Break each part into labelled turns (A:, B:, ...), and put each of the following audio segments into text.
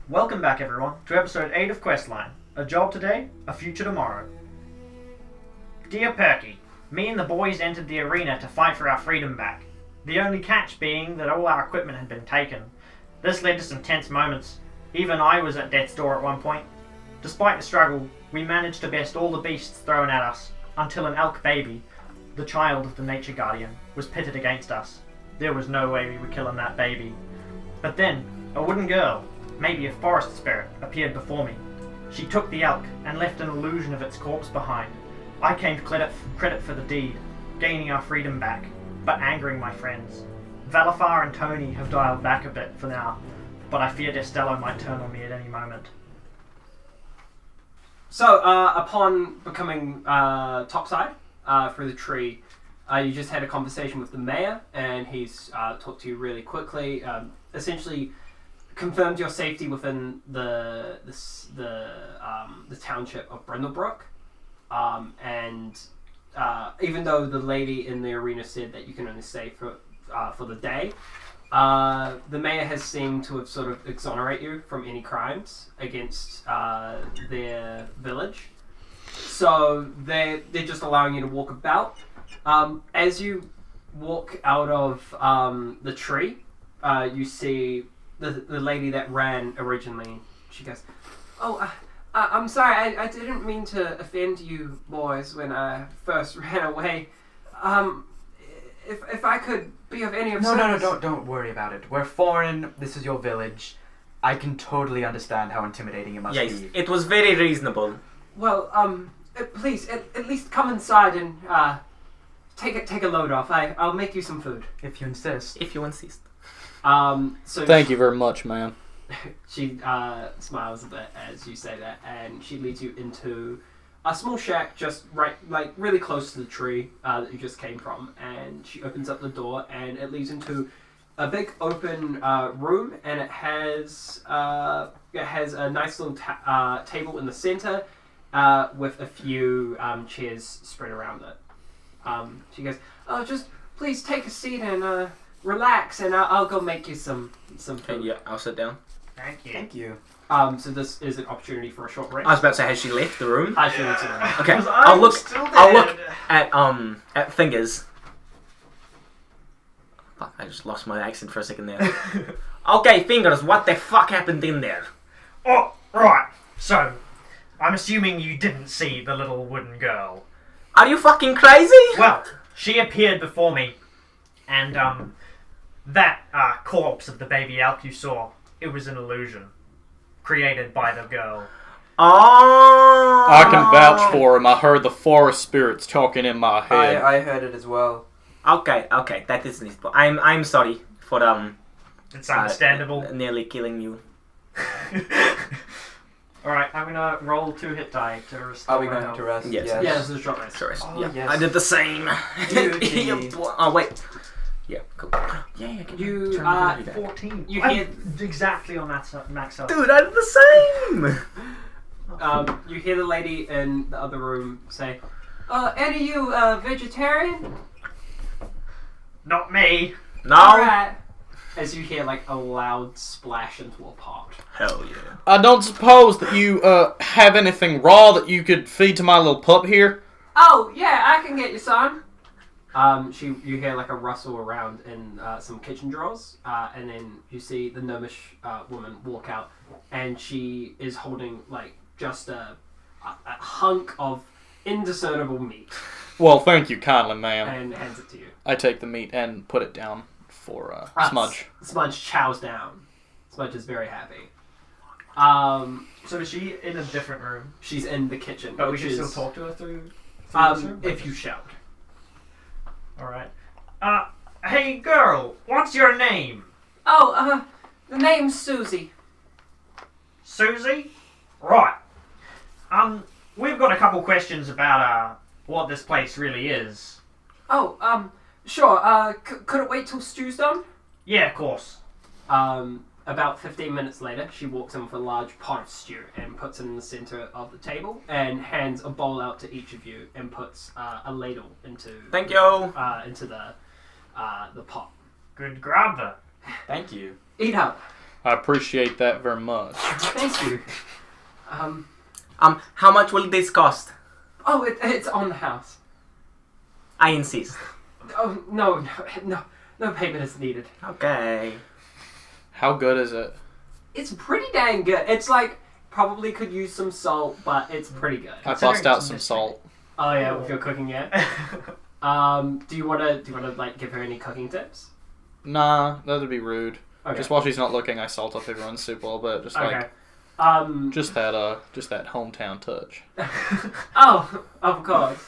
A: Welcome back, everyone, to episode 8 of Questline. A job today, a future tomorrow. Dear Perky, me and the boys entered the arena to fight for our freedom back. The only catch being that all our equipment had been taken. This led to some tense moments. Even I was at death's door at one point. Despite the struggle, we managed to best all the beasts thrown at us, until an elk baby, the child of the nature guardian, was pitted against us. There was no way we were killing that baby. But then, a wooden girl, maybe a forest spirit, appeared before me. She took the elk and left an illusion of its corpse behind. I claimed credit for the deed, gaining our freedom back, but angering my friends. Valefar and Tony have dialed back a bit for now, but I fear Destello might turn on me at any moment.
B: So, upon becoming topside through the tree, you just had a conversation with the mayor, and he's talked to you really quickly. Essentially, confirmed your safety within the township of Brindlebrook, and even though the lady in the arena said that you can only stay for the day, the mayor has seemed to have sort of exonerate you from any crimes against their village. So they're just allowing you to walk about. As you walk out of the tree, you see the lady that ran originally. She goes, "Oh, I'm sorry. I didn't mean to offend you boys when I first ran away. If I could be of any service."
C: No, don't worry about it. We're foreign. This is your village. I can totally understand how intimidating it must be.
D: It was very reasonable.
B: Well, please, at least come inside and take a load off. I'll make you some food.
C: If you insist.
D: If you insist.
B: So
E: Thank you very much, man.
B: She smiles a bit as you say that, and she leads you into a small shack just really close to the tree that you just came from. And she opens up the door, and it leads into a big open room, and it has a nice little table in the center with a few chairs spread around it. She goes, "Oh, just please take a seat and relax, and I'll go make you some food."
D: Yeah, I'll sit down.
A: Thank you.
B: So this is an opportunity for a short rest.
D: I was about to say, has she left the room?
B: I should answer that.
D: Okay,
A: Because
D: I'll
A: I'm
D: look.
A: still
D: I'll look
A: dead.
D: at Fingers. Fuck! I just lost my accent for a second there. Okay, Fingers, what the fuck happened in there?
A: Oh, right. So, I'm assuming you didn't see the little wooden girl.
D: Are you fucking crazy?
A: Well, she appeared before me, and that corpse of the baby elk you saw, it was an illusion created by the girl.
D: Oh.
E: I can vouch for him. I heard the forest spirits talking in my head.
C: I heard it as well.
D: Okay, that is reasonable. I'm sorry for
A: It's understandable.
D: nearly killing you.
A: Alright, I'm gonna roll 2 hit die to restore
C: Are we
A: my
C: going
A: health.
C: to rest?
D: Yes.
B: Yeah, this is a short rest.
D: Sorry.
C: Oh,
D: Yeah,
C: yes.
D: I did the same.
C: Duty.
D: Oh wait. Yeah, cool. Yeah, can
B: You,
D: turn my ability back.
A: 14.
B: You
A: I'm
B: hear-
A: exactly on that max health.
D: Dude, I did the same.
B: You hear the lady in the other room say, "Ed, are you vegetarian?"
A: Not me.
D: No.
B: Alright. As you hear like a loud splash into a pot.
D: Hell yeah.
E: I don't suppose that you have anything raw that you could feed to my little pup here?
B: Oh, yeah, I can get you some. You hear like a rustle around in some kitchen drawers, and then you see the gnomish woman walk out, and she is holding like just a hunk of indiscernible meat,
E: Well, thank you kindly, ma'am.
B: and hands it to you.
E: I take the meat and put it down for Smudge.
B: Smudge chows down. Smudge is very happy.
A: So is she in a different room?
B: She's in the kitchen,
A: But we
B: which
A: should
B: is
A: still talk to her through this room?
B: if you shout.
A: Alright. Hey girl, what's your name?
B: Oh, the name's Susie.
A: Susie? Right. We've got a couple questions about, what this place really is.
B: Oh, sure. Could it wait till stew's done?
A: Yeah, of course.
B: About 15 minutes later, she walks in with a large pot of stew and puts it in the center of the table and hands a bowl out to each of you and puts a ladle into
D: Thank you.
B: into the pot.
A: Good grab.
C: Thank you.
B: Eat up.
E: I appreciate that very much.
B: Thank you.
D: How much will this cost?
B: Oh, it's on the house.
D: I insist.
B: Oh, no payment is needed.
D: Okay.
E: How good is it?
B: It's pretty dang good. It's like, probably could use some salt, but it's pretty good.
E: I bust out some salt.
B: Oh yeah, if you're cooking it. Do you wanna like give her any cooking tips?
E: Nah, that'd be rude.
B: Okay.
E: Just while she's not looking, I salt up everyone's soup a little bit. Just like, just that hometown touch.
B: Oh, of course.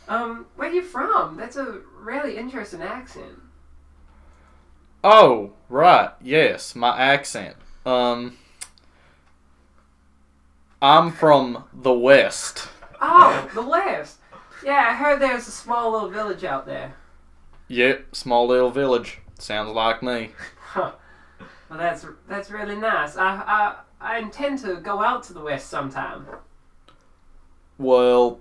B: Where you from? That's a really interesting accent.
E: Oh, right. Yes, my accent. I'm from the West.
B: Oh, the West. Yeah, I heard there's a small little village out there.
E: Yep, small little village. Sounds like me.
B: Huh. Well, that's really nice. I intend to go out to the West sometime.
E: Well,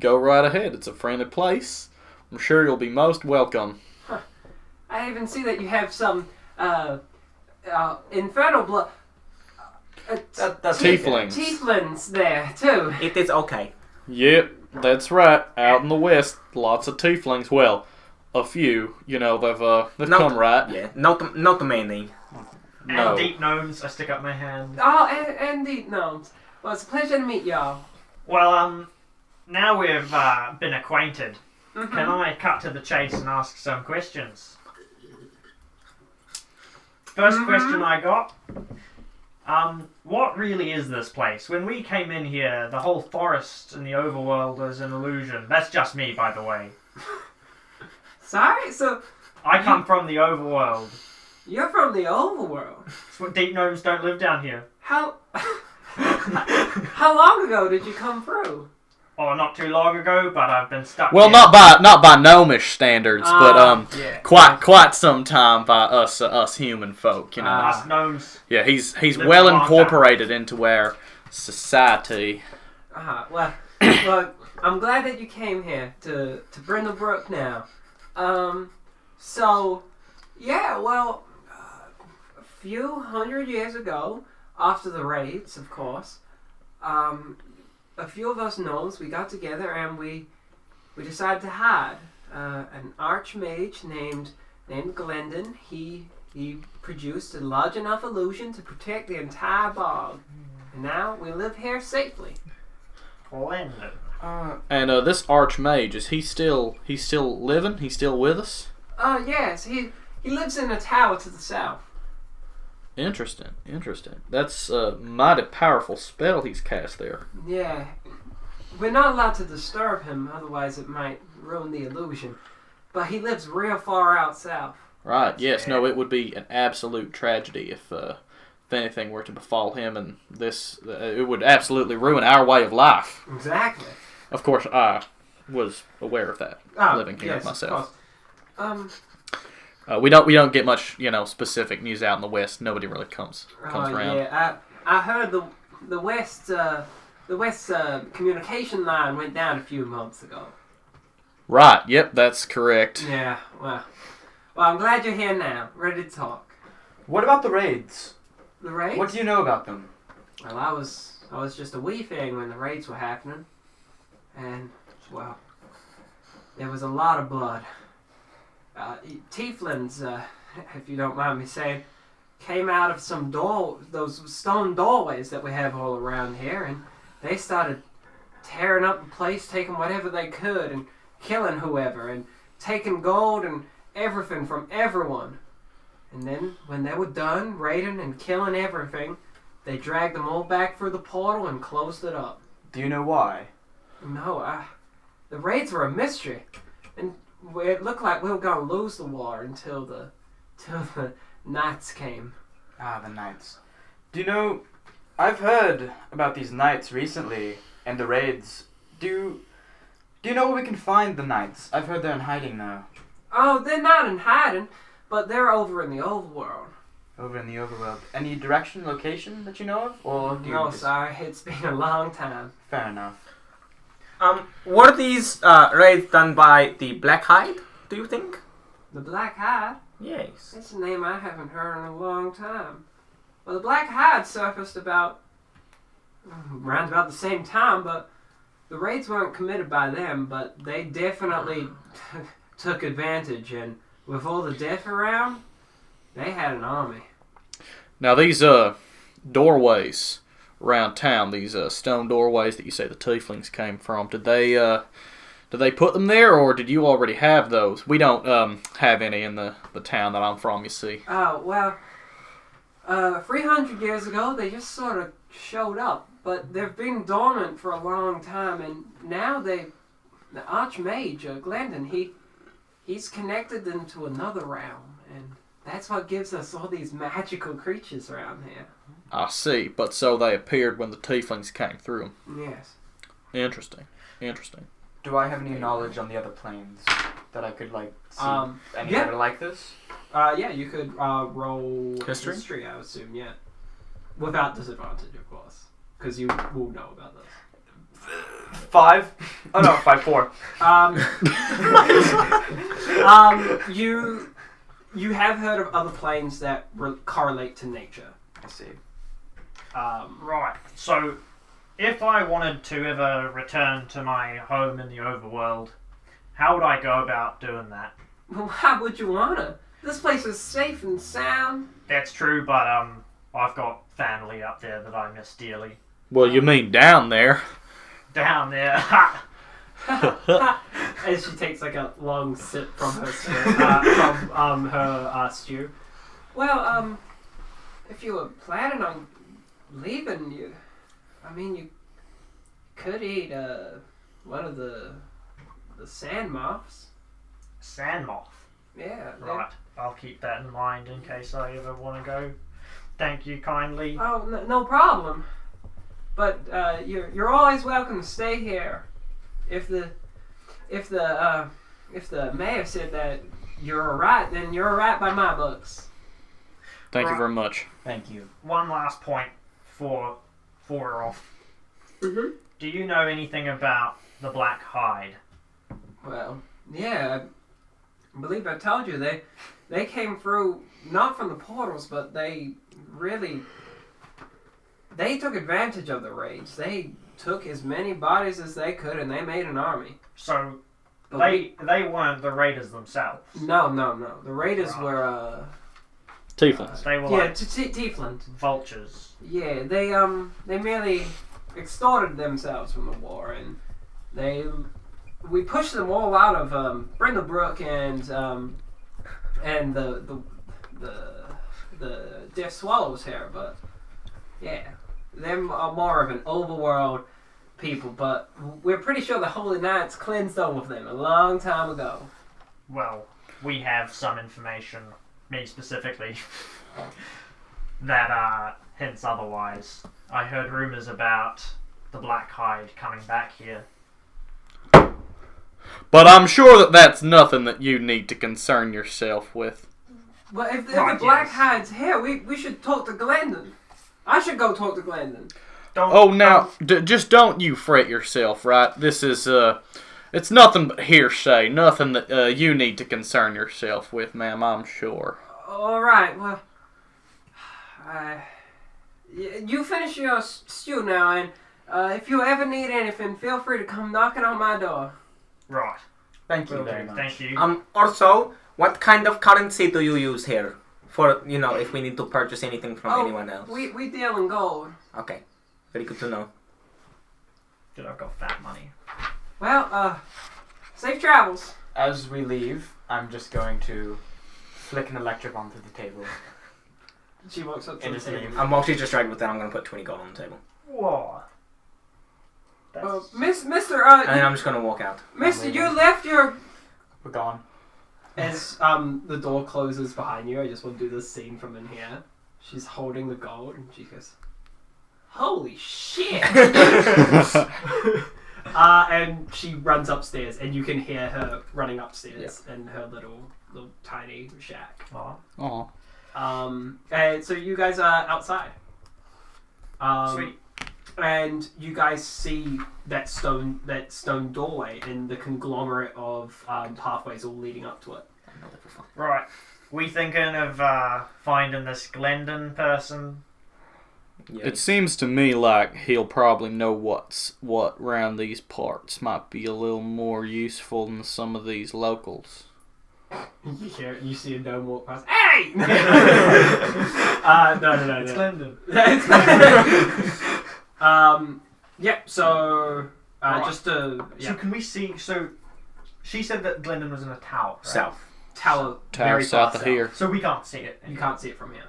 E: go right ahead. It's a friendly place. I'm sure you'll be most welcome.
B: Huh. I even see that you have some infernal blood.
C: That's
E: Tieflings.
B: Tieflings there too.
D: It is okay.
E: Yep, that's right. Out in the West, lots of tieflings. Well, a few. They've come right.
D: Yeah, not many.
E: No.
A: And deep gnomes. I stick up my hand.
B: Oh, and the gnomes. Well, it's a pleasure to meet y'all.
A: Well, now we've been acquainted.
B: Mm-hmm.
A: Can I cut to the chase and ask some questions? First question I got. What really is this place? When we came in here, the whole forest and the overworld was an illusion. That's just me, by the way.
B: Sorry? So,
A: I come from the overworld.
B: you're from the overworld.
A: It's what deep gnomes don't live down here.
B: How long ago did you come through?
A: Oh, not too long ago, but I've been stuck
E: Well,
A: here.
E: not by gnomish standards, but
B: yeah.
E: quite some time by us human folk.
A: Us gnomes.
E: Yeah, he's
A: Live
E: well
A: a long
E: incorporated into our society.
B: Well, I'm glad that you came here to Brindlebrook now. So, yeah, well, a few hundred years ago, after the raids, of course, a few of us gnomes, we got together and we decided to hide. An archmage named Glendon, he produced a large enough illusion to protect the entire bog. And now we live here safely.
A: Splendid.
E: And this archmage, is he still living? He's still with us?
B: Yes, he lives in a tower to the south.
E: Interesting. That's a mighty powerful spell he's cast there.
B: Yeah. We're not allowed to disturb him, otherwise it might ruin the illusion. But he lives real far out south.
E: Right, yes, no, it would be an absolute tragedy if anything were to befall him, and this, it would absolutely ruin our way of life.
B: Exactly.
E: Of course, I was aware of that, living here
B: yes,
E: myself.
B: Of course.
E: We don't get much, specific news out in the West. Nobody really comes around.
B: Yeah, I heard the West communication line went down a few months ago.
E: Right, yep, that's correct.
B: Yeah, well, I'm glad you're here now, ready to talk.
C: What about the raids?
B: The raids?
C: What do you know about them?
B: Well, I was just a wee thing when the raids were happening, and well, there was a lot of blood. Tieflings, if you don't mind me saying, came out of those stone doorways that we have all around here, and they started tearing up the place, taking whatever they could, and killing whoever, and taking gold and everything from everyone. And then, when they were done raiding and killing everything, they dragged them all back through the portal and closed it up.
C: Do you know why?
B: No, the raids were a mystery, and it looked like we were going to lose the war until the knights came.
C: Ah, the knights. Do you know, I've heard about these knights recently, and the raids. Do you know where we can find the knights? I've heard they're in hiding now.
B: Oh, they're not in hiding, but they're over in the overworld.
C: Over in the overworld. Any direction, location that you know of? Or do you
B: No,
C: just...
B: sorry, it's been a long time.
C: Fair enough.
D: Were these raids done by the Black Hide, do you think?
B: The Black Hide?
D: Yes.
B: That's a name I haven't heard in a long time. Well, the Black Hide surfaced around about the same time, but the raids weren't committed by them, but they definitely took advantage, and with all the death around, they had an army.
E: Now these doorways around town, these stone doorways that you say the Tieflings came from, did they put them there, or did you already have those? We don't have any in the town that I'm from, you see.
B: Oh, well, 300 years ago, they just sort of showed up, but they've been dormant for a long time, and now the Archmage, Glendon, he's connected them to another realm, and that's what gives us all these magical creatures around here.
E: I see, but so they appeared when the Tieflings came through them.
B: Yes.
E: Interesting.
C: Do I have any knowledge on the other planes that I could, like, see any
B: yeah.
C: that are like this?
B: Yeah, you could roll
D: History?
B: I would assume, yeah. Without disadvantage, of course, because you will know about this.
C: 5? Oh no, 5, 4.
B: You have heard of other planes that correlate to nature.
C: I see.
A: Right. So, if I wanted to ever return to my home in the overworld, how would I go about doing that?
B: Well, why would you wanna? This place is safe and sound.
A: That's true, but I've got family up there that I miss dearly.
E: Well, you mean down there?
A: Down there.
B: As she takes like a long sip from her stew. Well, if you were planning on leaving, you could eat one of the sand moths.
A: Sand moth.
B: Yeah.
A: Right. I'll keep that in mind in case I ever want to go. Thank you kindly.
B: Oh, no problem. But you're always welcome to stay here. If the mayor said that you're alright, then you're alright by my books.
E: Thank you very much.
C: Thank you.
A: One last point for off.
B: Mm-hmm.
A: Do you know anything about the Black Hide?
B: Well, yeah, I believe I told you they came through not from the portals, but they took advantage of the raids. They took as many bodies as they could, and they made an army.
A: So
B: But
A: they weren't the raiders themselves.
B: No. The raiders
A: Right.
B: were
E: Tieflings.
A: They were like
B: Tiefling.
A: vultures.
B: Yeah, they merely extorted themselves from the war, and we pushed them all out of Brindlebrook and the Deaf Swallows here, but yeah, them are more of an overworld people, but we're pretty sure the Holy Knights cleansed all of them a long time ago.
A: Well, we have some information, me specifically, that hints otherwise. I heard rumors about the Black Hide coming back here.
E: But I'm sure that that's nothing that you need to concern yourself with.
B: Well, if
A: Right,
B: the Black
A: yes.
B: Hide's here, we should talk to Glendon. I should go talk to Glendon.
E: Just don't you fret yourself, right? This is, it's nothing but hearsay, nothing that you need to concern yourself with, ma'am, I'm sure.
B: All right, well, you finish your stew now, and if you ever need anything, feel free to come knocking on my door.
A: Right.
C: Thank you
A: Will
C: very
A: do.
C: much.
A: Thank you.
D: Also, what kind of currency do you use here? For, if we need to purchase anything from anyone else.
B: We deal in gold.
D: Okay. Very good to know.
A: Good, I've got fat money.
B: Well, safe travels.
C: As we leave, I'm just going to flick an electric onto the table.
B: She walks up to
C: And
B: the
C: just
B: table.
C: leave.
D: I'm actually just right with that. I'm going to put 20 gold on the table.
A: Whoa. That's...
B: Mister,
D: And then I'm just going to walk out.
B: Mister, you left your...
C: We're gone.
B: As the door closes behind you, I just want to do this scene from in here. She's holding the gold, and she goes, "Holy shit!" And she runs upstairs, and you can hear her running upstairs in her little tiny shack.
E: Aw.
B: And so you guys are outside.
A: Sweet.
B: And you guys see that stone doorway and the conglomerate of pathways all leading up to it.
A: Right. We thinking of finding this Glendon person?
D: Yeah.
E: It seems to me like he'll probably know what's what round these parts. Might be a little more useful than some of these locals.
B: You see a gnome walk past. Hey! No.
A: It's Glendon.
B: Yeah. So just to
A: So can we see? So she said that Glendon was in a tower. Right?
D: South.
B: tower
E: Tower
B: very
E: south
B: far
E: of here.
A: So we can't see it.
B: You can't see it from here.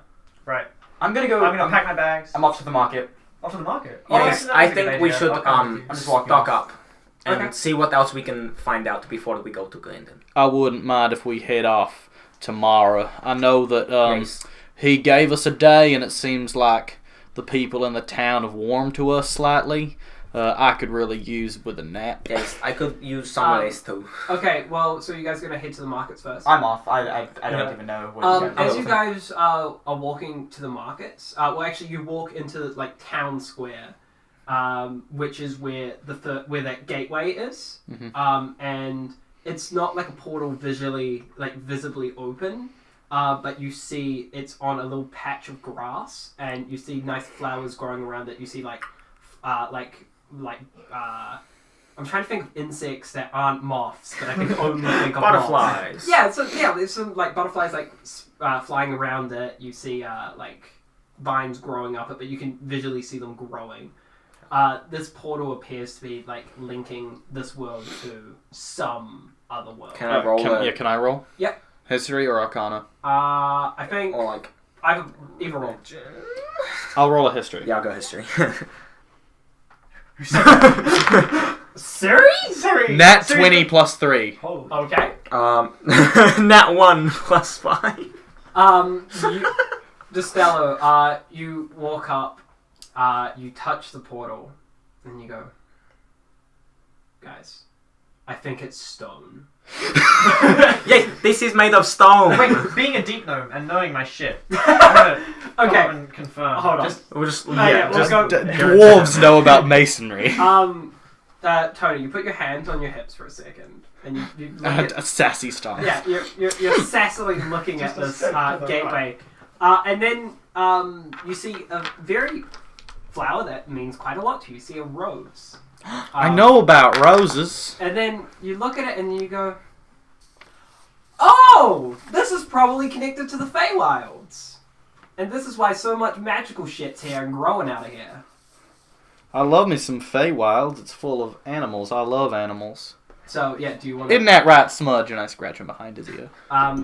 A: Right.
C: I'm gonna go.
A: I'm gonna pack my bags.
C: I'm off to the market.
A: Off to the market.
D: Yes,
A: Oh,
D: I
A: that's a good
D: think we
A: idea.
D: should
A: Okay.
C: I'm just walking
D: stock
C: off.
D: up and
B: Okay.
D: see what else we can find out before we go to Glendon.
E: I wouldn't mind if we head off tomorrow. I know that
D: Yes.
E: he gave us a day, and it seems like the people in the town have warmed to us slightly. I could really use with a nap.
D: Yes, I could use some rest too.
B: Okay, well, so you guys are gonna head to the markets first.
C: I'm off. I don't
A: Yeah.
C: even know what you guys
B: As you guys are walking to the markets, well, actually, you walk into like town square, which is where where that gateway is, and it's not like a portal visibly open, but you see it's on a little patch of grass, and you see nice flowers growing around it. You see I'm trying to think of insects that aren't moths, but I can only think of
D: Butterflies.
B: moths. Yeah, so there's some like butterflies flying around it. You see like vines growing up it, but you can visually see them growing. This portal appears to be like linking this world to some other world.
D: Can I roll it?
E: Can I roll?
B: Yep.
E: History or Arcana?
B: I think
D: Or like...
B: either roll.
E: I'll roll a history.
D: Yeah, I'll go history.
A: Siri?
E: Nat 20 plus 3.
A: Oh.
B: Okay.
D: Nat 1 plus 5.
B: Destello, you walk up, you touch the portal, and you go, guys, I think it's stone.
D: Yes, this is made of stone.
A: Wait, being a deep gnome and knowing my shit, I'm gonna come
B: Okay.
A: up and confirm.
B: Hold on.
D: We'll just...
B: yeah, we'll go-
E: Dwarves know about masonry.
B: Tony, you put your hands on your hips for a second, and you look at,
E: A sassy style.
B: yeah, you're sassily looking at
A: Just a
B: this
A: second to the
B: gateway, and then you see a very flower that means quite a lot to you. You see a rose.
E: I know about roses.
B: And then you look at it and you go, oh, this is probably connected to the Feywilds. And this is why so much magical shit's here and growing out of here.
E: I love me some Feywilds. It's full of animals. I love animals.
B: So, yeah, do you want
E: Isn't that right, Smudge? And I scratch him behind his ear.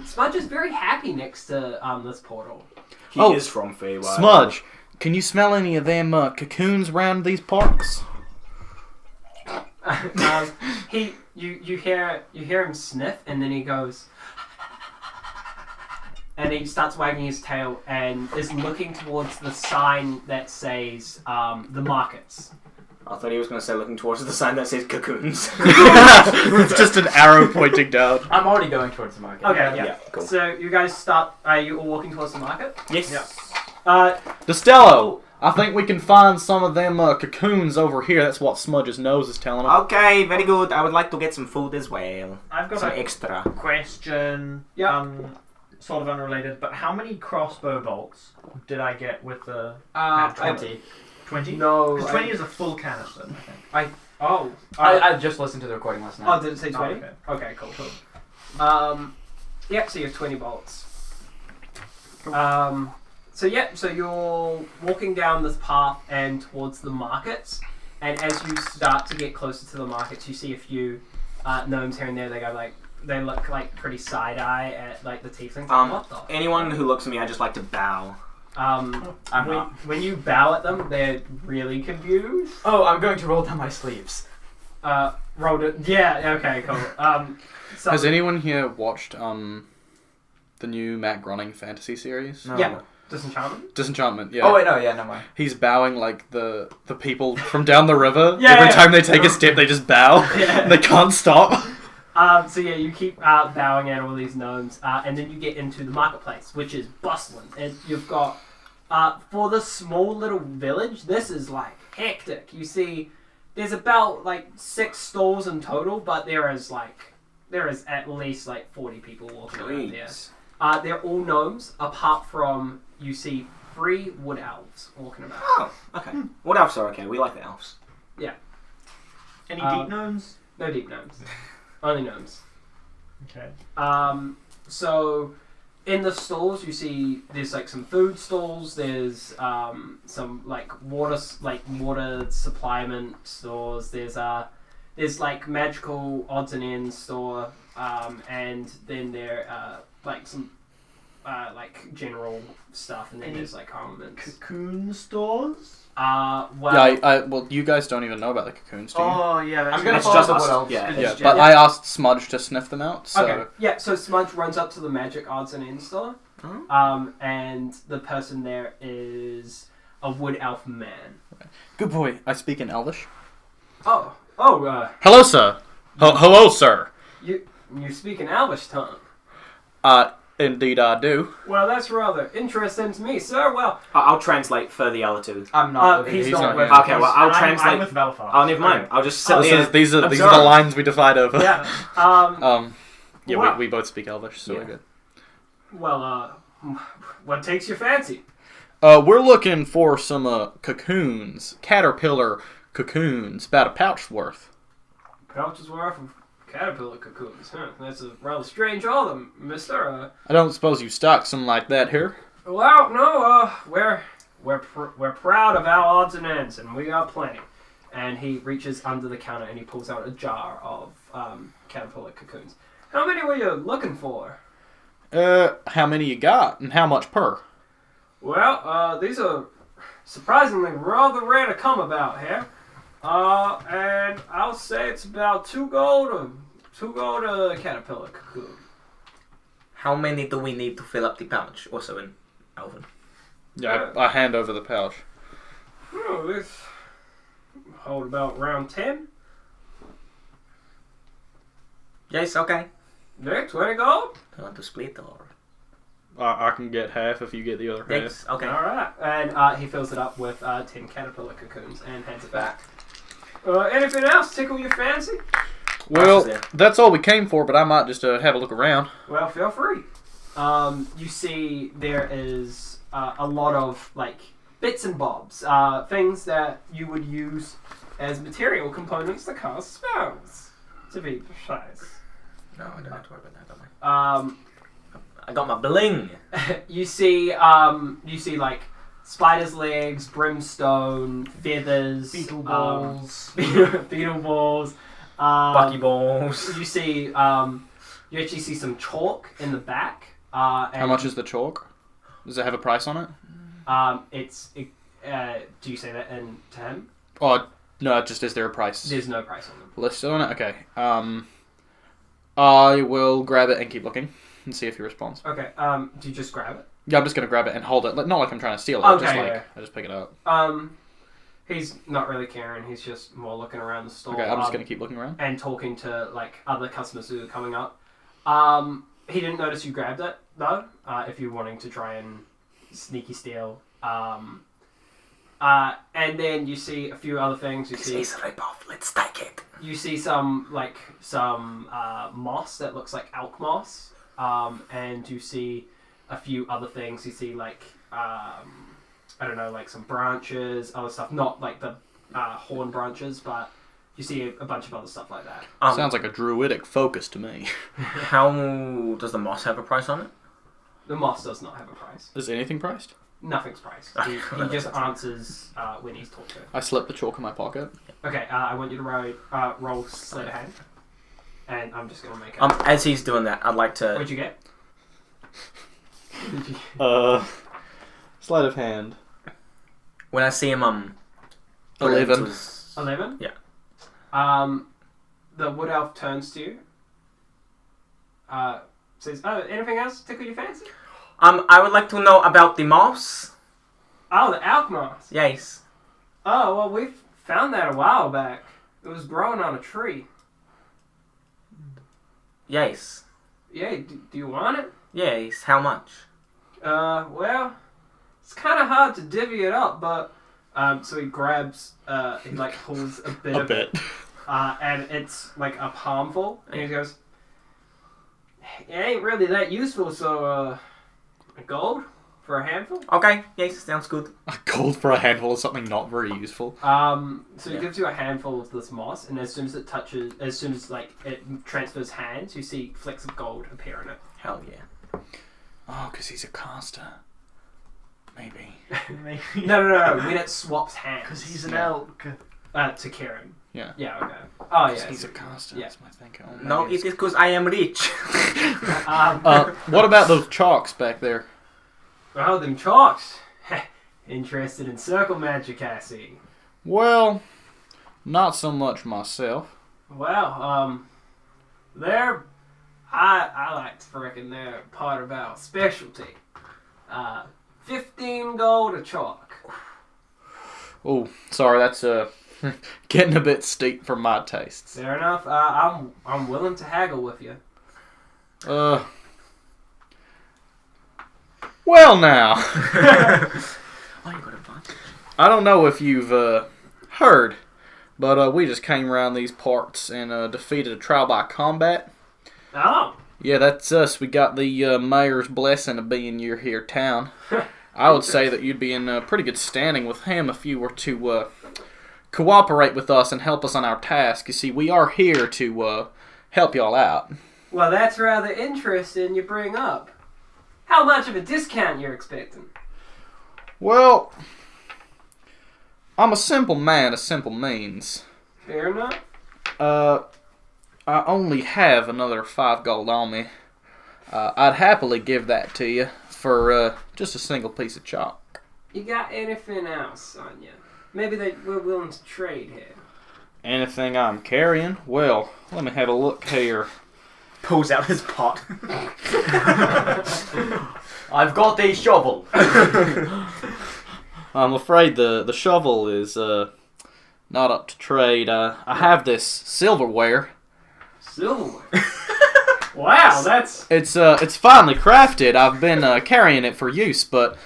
B: Smudge is very happy next to this portal.
D: He
E: Oh,
D: is from Feywild.
E: Smudge, can you smell any of them cocoons around these parts?
B: You hear him sniff, and then he goes, and he starts wagging his tail and is looking towards the sign that says the markets.
D: I thought he was going to say looking towards the sign that says cocoons.
E: It's just an arrow pointing down.
C: I'm already going towards the market.
B: Okay,
D: Yeah, cool.
B: So you guys start. Are you all walking towards the market?
D: Yes.
A: Yeah.
E: Destello, I think we can find some of them cocoons over here. That's what Smudge's nose is telling him.
D: Okay, very good. I would like to get some food as well.
A: I've got
D: Some
A: a
D: extra.
A: question.
B: Yeah.
A: Sort of unrelated, but how many crossbow bolts did I get with the
C: 20.
A: 20?
B: No.
A: Because 20 is a full canister, I think.
C: I just listened to the recording last night.
B: Oh, did it say 20?
A: okay.
B: Okay, cool. Yeah, so you have 20 bolts. So you're walking down this path and towards the markets, and as you start to get closer to the markets, you see a few gnomes here and there. They look like pretty side eye at like the tieflings. What the?
D: Anyone who looks at me, I just like to bow.
C: I'm not.
B: When you bow at them, they're really confused.
C: Oh, I'm going to roll down my sleeves.
B: Rolled it. Yeah. Okay. Cool. So,
E: Has anyone here watched the new Matt Groening fantasy series?
D: No.
B: Yeah. Disenchantment.
E: Disenchantment, yeah.
C: Oh wait, no, yeah, no mind.
E: He's bowing like the people from down the river.
B: Yeah,
E: Every
B: yeah.
E: time they take a step, they just bow.
B: Yeah.
E: And they can't stop.
B: So yeah, you keep bowing at all these gnomes, and then you get into the marketplace, which is bustling. And you've got, for the small little village, this is like hectic. You see, there's about like 6 stalls in total, but there is at least like 40 people walking around there.
D: Jeez.
B: They're all gnomes, apart from you see 3 wood elves walking about.
D: Oh, okay. What elves are okay? We like the elves.
A: Any deep gnomes?
B: No deep gnomes. Only gnomes.
A: Okay.
B: So in the stalls you see there's like some food stalls, there's some like water supplyment stores, there's like magical odds and ends store, and then there like some like general stuff, and then
A: Any
B: there's like armaments.
A: Cocoon stores?
B: Well,
E: Well, you guys don't even know about the cocoons, do you?
A: Oh, yeah. That's
C: I'm gonna
D: It's
C: follow
D: just
C: the
D: us.
C: wood elves.
D: Yeah.
E: Yeah, but I asked Smudge to sniff them out, so...
B: Okay, yeah, so Smudge runs up to the magic odds and ends store, and the person there is a wood elf man.
E: Good boy, I speak in Elvish. Hello, sir. Hello, sir.
B: You speak in Elvish tongue.
E: Indeed I do.
B: Well, that's rather interesting to me, sir. Well,
D: I'll translate for the other two.
C: I'm not.
B: he's
E: He's
B: not
E: not
B: with
E: here.
D: Okay, well, I'll translate.
A: I'm with Valefar.
D: Oh, never mind.
B: Okay.
D: I'll just sit here.
E: These are the
D: observe.
E: lines we divide over.
B: Yeah.
E: Yeah,
B: Wow.
E: we both speak Elvish, so we're
D: Yeah.
E: good.
B: Well, what takes your fancy?
E: We're looking for some cocoons, caterpillar cocoons, about a pouch worth.
B: Pouches worth of caterpillar cocoons, huh? That's a rather strange order, mister.
E: I don't suppose you stock something like that here.
B: Well, no, we're proud of our odds and ends, and we got plenty. And he reaches under the counter and he pulls out a jar of caterpillar cocoons. How many were you looking for?
E: How many you got, and how much per?
B: Well, these are surprisingly rather rare to come about here. And I'll say it's about 2 gold a caterpillar cocoon.
D: How many do we need to fill up the pouch? Also in Elven.
E: Yeah, I hand over the pouch.
B: Oh, this hold about around 10.
D: Yes, okay.
B: Yeah, 20 gold.
D: Do you want to split or?
E: I can get half if you get the other half.
D: Yes, okay.
B: All right, and he fills it up with 10 caterpillar cocoons and hands it back. Anything else tickle your fancy?
E: Well,
D: Yeah.
E: that's all we came for, but I might just have a look around.
B: Well, feel free. You see, there is a lot of like bits and bobs, things that you would use as material components to cast spells. To be precise.
D: No, I don't have to worry about that, don't I got my bling.
B: You see like spider's legs, brimstone, feathers,
A: Beetle balls.
B: beetle balls,
D: Bucky balls.
B: You see, you actually see some chalk in the back. And,
E: How much is the chalk? Does it have a price on it?
B: Do you say that in to him?
E: Oh, no, just is there a price
B: There's no price on them.
E: listed on it? Okay. I will grab it and keep looking and see if he responds.
B: Okay. Do you just grab it?
E: Yeah, I'm just gonna grab it and hold it. Not like I'm trying to steal it.
B: Okay,
E: Just like
B: yeah.
E: I just pick it up.
B: He's not really caring. He's just more looking around the store.
E: Okay, I'm just gonna keep looking around.
B: And talking to like other customers who are coming up. He didn't notice you grabbed it though. If you're wanting to try and sneaky steal. And then you see a few other things.
D: This is a rip-off. Let's take it.
B: You see some moss that looks like elk moss. And you see a few other things. You see like I don't know, like some branches, other stuff. Not like the horn branches, but you see a bunch of other stuff like that.
E: Sounds like a druidic focus to me.
D: How does the moss have a price on it?
B: The moss does not have a price.
E: Is anything priced?
B: Nothing's priced. He just answers when he's talked to.
E: I slip the chalk in my pocket.
B: Okay, I want you to roll sleight of hand. And I'm just going to make it.
D: As he's doing that, I'd like to...
B: What'd you get? Did you...
E: Sleight of hand.
D: When I see him,
E: 11.
B: 11?
D: Yeah.
B: The wood elf turns to you. Says, "Oh, anything else tickle your fancy?"
D: I would like to know about the moss.
B: Oh, the elk moss.
D: Yes.
B: Oh, well, we found that a while back. It was growing on a tree.
D: Yes.
B: Yeah, do you want it?
D: Yes. How much?
B: Well, it's kind of hard to divvy it up, but so he grabs, he like pulls a bit
E: A
B: of
E: bit.
B: it, and it's like a palmful, and he goes, it ain't really that useful, so, gold for a handful?
D: Okay, yes, sounds good.
E: A gold for a handful of something not very useful.
B: So it gives you a handful of this moss, and as soon as it it transfers hands, you see flecks of gold appear in it.
D: Hell yeah.
E: Oh, because he's a caster. Maybe.
A: Maybe.
B: No. When it swaps hands.
A: Because he's an elk.
B: To Kieran.
E: Yeah.
B: Yeah, okay. Oh, yeah.
E: He's a caster,
B: Yeah.
E: that's my thinking. Oh,
D: No,
E: maybe
D: it is because I am rich.
E: what about those chalks back there?
B: Oh, them chalks. Interested in circle magic, I see.
E: Well, not so much myself.
B: Well, they're... I like to reckon they're part of our specialty. 15 gold a chalk.
E: Oh, sorry, that's getting a bit steep for my tastes.
B: Fair enough. I'm willing to haggle with you.
E: Well now,
D: Oh, you got advantage.
E: I don't know if you've heard, but we just came around these parts and defeated a trial by combat.
B: Oh.
E: Yeah, that's us. We got the mayor's blessing of being near here town. I would say that you'd be in pretty good standing with him if you were to cooperate with us and help us on our task. You see, we are here to help y'all out.
B: Well, that's rather interesting you bring up. How much of a discount you're expecting?
E: Well, I'm a simple man of simple means.
B: Fair enough.
E: I only have another 5 gold on me. I'd happily give that to you for just a single piece of chalk.
B: You got anything else on you? Maybe we're willing to trade here.
E: Anything I'm carrying? Well, let me have a look here.
D: Pulls out his pot. I've got a shovel.
E: I'm afraid the shovel is not up to trade. I have this silverware.
B: Silverware? Wow, that's...
E: It's finely crafted. I've been carrying it for use, but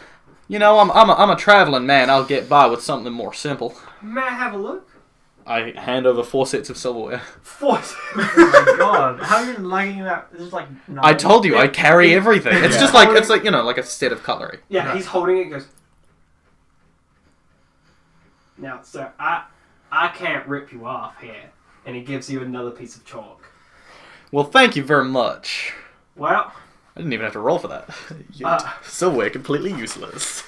E: you know, I'm a traveling man. I'll get by with something more simple.
B: May I have a look?
E: I hand over 4 sets of silverware.
B: 4.
A: Oh my god. How are you lugging that? This is like...
E: I told you, I carry everything. It's
A: Yeah.
E: just like, it's like, you know, like a set of cutlery.
B: Yeah,
A: Right.
B: he's holding it and goes... Now, sir, I can't rip you off here. And he gives you another piece of chalk.
E: Well, thank you very much.
B: Well,
E: I didn't even have to roll for that. Silverware completely useless.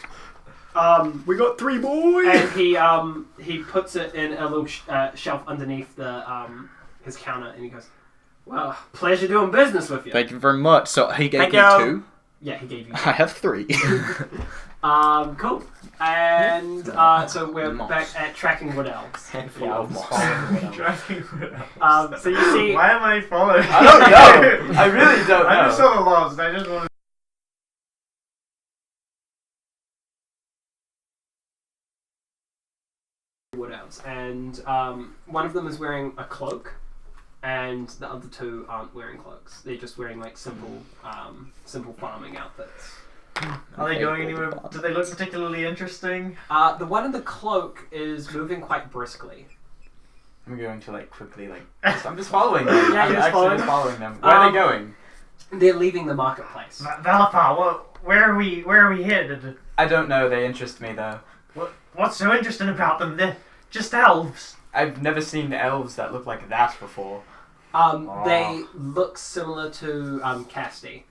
A: We got 3 boys!
B: and he puts it in a little shelf underneath the his counter, and he goes, "Well, pleasure doing business with you."
E: Thank you very much. So he gave
D: Thank
E: me
D: you.
E: 2.
B: Yeah, he gave you.
E: I have 3.
B: Cool. And so we're
D: Moss.
B: back at tracking wood elves.
D: Handful
B: Yeah,
D: of moss.
A: Tracking wood elves.
B: So you see,
A: Why am I following?
C: I don't know. I really don't know.
A: I just saw the lost. I just want to...
B: wood elves, and one of them is wearing a cloak, and the other 2 aren't wearing cloaks. They're just wearing like simple farming outfits.
A: Are they going anywhere? Do they look particularly interesting?
B: The one in the cloak is moving quite briskly.
C: I'm going to quickly I'm just following them.
B: Yeah,
C: I'm
B: you're just
C: actually just
B: following.
C: following them. Where are they going?
B: They're leaving the marketplace.
A: Valefar, where are we headed?
C: I don't know. They interest me though.
A: What's so interesting about them? They're just elves.
C: I've never seen elves that look like that before.
B: They look similar to Casti.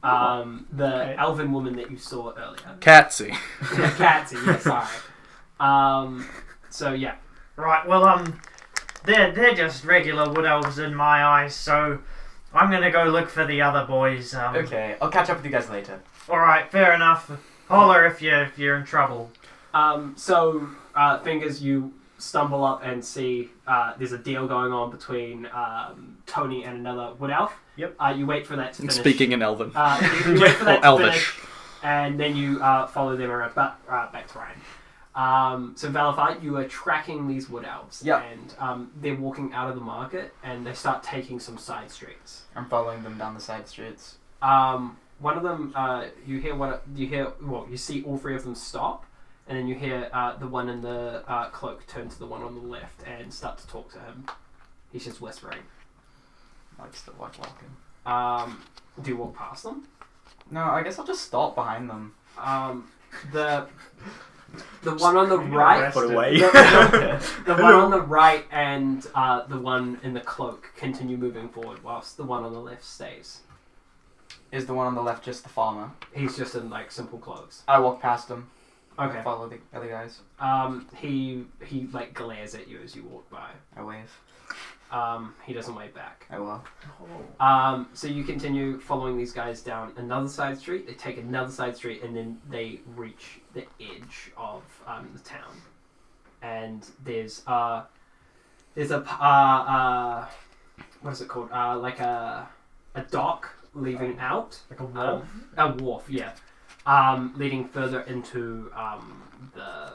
B: The elven woman that you saw earlier.
E: Catsy.
B: Yeah, Casti, yeah, sorry. So yeah.
A: Right, well, they're just regular wood elves in my eyes, so I'm gonna go look for the other boys.
C: Okay, I'll catch up with you guys later.
A: Alright, fair enough. Holler if you're in trouble.
B: Fingers, you stumble up and see there's a deal going on between Tony and another wood elf.
A: Yep.
B: You wait for that to finish.
E: Speaking in Elven.
B: You wait for that
E: Or
B: to
E: Elvish.
B: finish, and then you follow them around back to Ryan. So Valefar, you are tracking these wood elves,
C: Yep.
B: and they're walking out of the market, and they start taking some side streets.
C: I'm following them down the side streets.
B: One of them, you see all 3 of them stop, and then you hear the one in the cloak turn to the one on the left and start to talk to him. He's just whispering.
C: Like still walking.
B: Do you walk past them?
C: No, I guess I'll just stop behind them.
B: The one on the right,
D: Put away.
B: the one on the right and the one in the cloak continue moving forward, whilst the one on the left stays.
C: Is the one on the left just the farmer?
B: He's just in like simple clothes.
C: I walk past him.
B: Okay.
C: Follow the other guys.
B: He like glares at you as you walk by.
C: I wave.
B: He doesn't wave back.
C: I will.
B: So you continue following these guys down another side street. They take another side street, and then they reach the edge of the town. And there's a what is it called? Like a dock leading out.
A: Like a wall.
B: A wharf, yeah. Leading further into the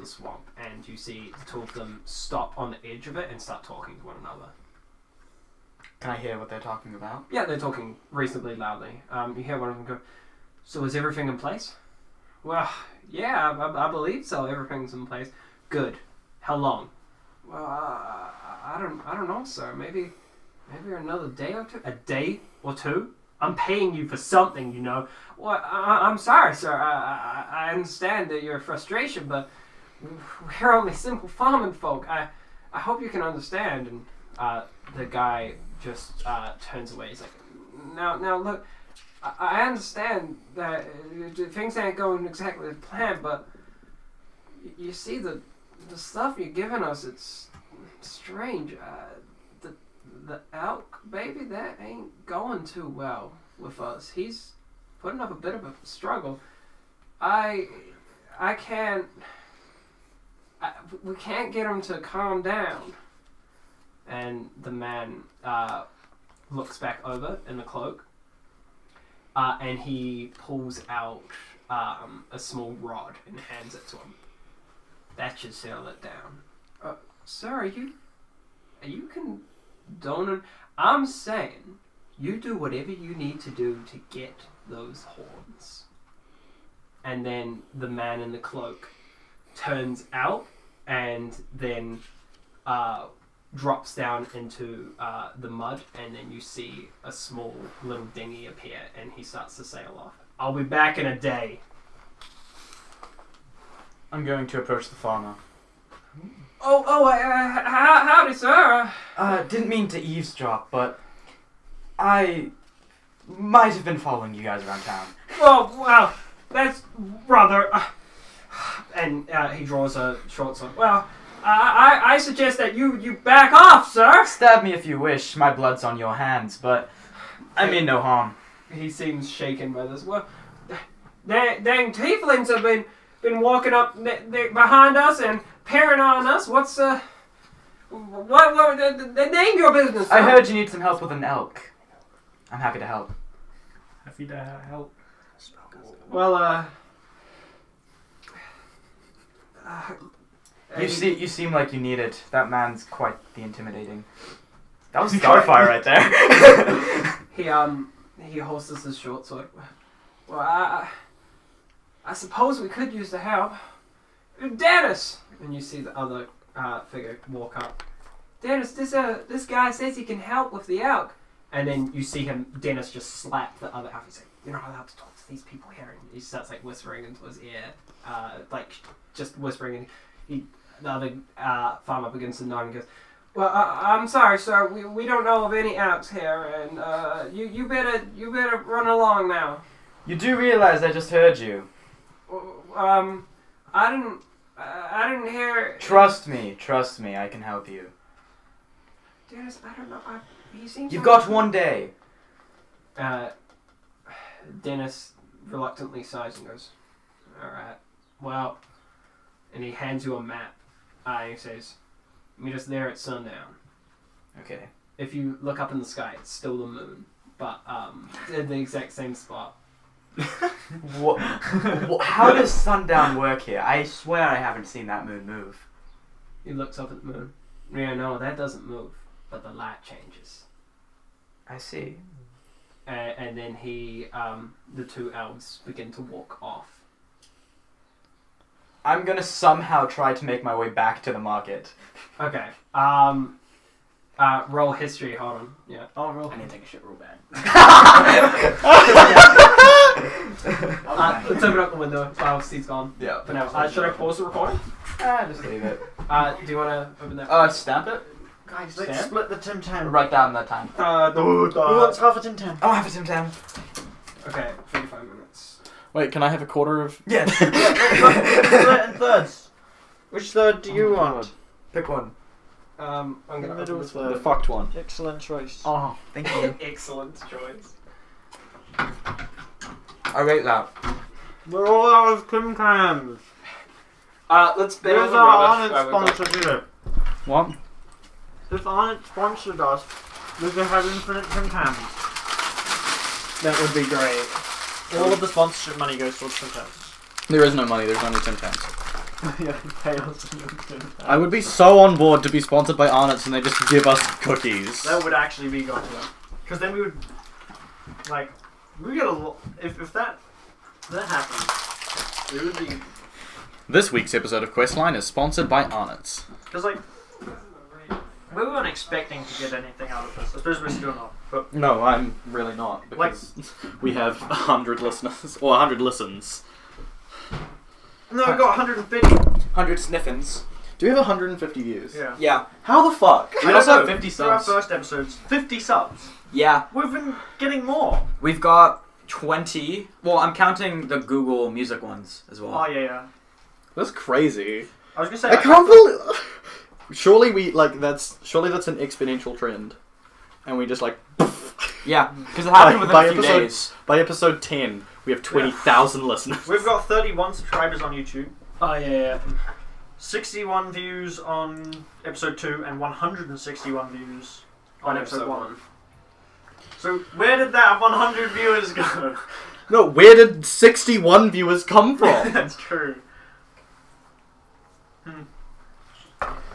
B: swamp, and you see the two of them stop on the edge of it and start talking to one another.
C: Can I hear what they're talking about?
B: Yeah, they're talking reasonably loudly. You hear one of them go, "So is everything in place?" "Well, yeah, I believe so. Everything's in place." "Good. How long?" "Well, I don't know, sir. Maybe another day or two." "A day or two? I'm paying you for something, you know." "Well, I'm sorry, sir. I understand that your frustration, but we're only simple farming folk. I hope you can understand." And the guy just turns away. He's like, Now look, I understand that things ain't going exactly as planned, but you see the stuff you're giving us, it's strange. The elk baby, that ain't going too well with us. He's putting up a bit of a struggle. We can't get him to calm down. And the man looks back over in the cloak, and he pulls out a small rod and hands it to him. "That should settle it down." "Sir, are you condoning?" "I'm saying you do whatever you need to do to get those horns." And then the man in the cloak turns out and then drops down into the mud, and then you see a small little dinghy appear, and he starts to sail off. "I'll be back in a day."
C: I'm going to approach the farmer.
B: Howdy, sir.
C: Didn't mean to eavesdrop, but I might have been following you guys around town.
B: Well, that's rather... and he draws a short sword. "Well, I suggest that you back off, sir."
C: Stab me if you wish. My blood's on your hands, but I mean no harm.
B: He seems shaken by this. "Well, dang tieflings have been walking up behind us and peering on us. What's what the name your business, sir?"
C: I heard you need some help with an elk. I'm happy to help.
A: Happy to help.
B: Well,
C: You seem like you need it. That man's quite the intimidating. That was Starfire right there.
B: He holsters his short sword. "Well, I suppose we could use the help. Dennis!" And you see the other figure walk up. "Dennis, this guy says he can help with the elk." And then you see Dennis just slap the other elk. He's like, "You're not allowed to talk to these people here." And he starts like whispering into his ear, just whispering. And the other farmer begins to nod and goes, "Well, I'm sorry, sir. We don't know of any elks here, and you better run along now."
C: You do realize I just heard you.
B: I didn't hear.
C: Trust me, I can help you.
B: Dennis, I don't know. He seems.
C: You've got one day.
B: Dennis reluctantly sighs and goes, "All right. Well," and he hands you a map. And he says, "Meet us there at sundown."
C: Okay.
B: If you look up in the sky, it's still the moon, but in the exact same spot.
C: What? How does sundown work here? I swear I haven't seen that moon move.
B: He looks up at the moon. "Yeah, no, that doesn't move, but the light changes."
C: I see.
B: And then the two elves begin to walk off.
C: I'm gonna somehow try to make my way back to the market.
B: Okay. Roll history. Hold on. Yeah.
A: Oh, roll.
C: I need to take a shit real bad.
B: Let's open up the window while Steve's gone.
C: Yeah.
B: For now. Should I pause the recording?
C: Just leave it.
B: Do you want to open that?
C: Stamp it.
A: Guys,
B: Stamp?
A: let's split the Tim Tam.
C: Write down the time.
A: Who wants half a Tim Tam?
C: I'll have a Tim Tam.
B: Okay, 45 minutes.
E: Wait, can I have a quarter of?
C: Yes.
A: Split in thirds. Which third do you want?
C: Pick one.
B: I'm gonna
A: Middle
B: open this
A: third.
E: The fucked one.
A: Excellent choice.
C: Oh, thank you.
B: Excellent choice.
C: I rate that.
A: We're all out of Tim Tams.
B: Let's bet on
A: Where's
B: the
A: our
B: rubbish.
A: Arnott sponsorship?
E: What?
A: If Arnott sponsored us, we could have infinite Tim Tams.
B: That would be great.
A: All of the sponsorship money goes towards Tim Tams.
E: There is no money. There's only Tim Tams.
A: Yeah, pay us in Tim Tams.
E: I would be so on board to be sponsored by Arnott's and they just give us cookies.
A: That would actually be good, because then we would, like, we get a lot. If that happened, it would be
E: This week's episode of Questline is sponsored by Arnott's.
A: because like we weren't expecting to get anything out of this. I suppose we're still not, but
E: No, I'm really not because we have 100 listeners or 100 listens.
A: no, we got 150.
C: 100 sniffins.
E: Do we have 150 views?
A: Yeah.
C: Yeah.
E: How the fuck?
C: We also have 50
A: For our
C: subs.
A: first episodes, 50 subs.
C: Yeah.
A: We've been getting more.
C: We've got 20. Well, I'm counting the Google Music ones as well.
A: Oh yeah.
E: That's crazy.
A: I was gonna say.
E: I can't believe. Surely that's an exponential trend, and we just like.
C: Yeah, because it happened within a few
E: episode,
C: days.
E: by episode 10, we have 20,000 listeners.
A: We've got 31 subscribers on YouTube.
B: Oh, yeah.
A: 61 views on episode 2 and 161 views on episode 1. So where did that 100 viewers go?
E: No, where did 61 viewers come from?
A: That's true.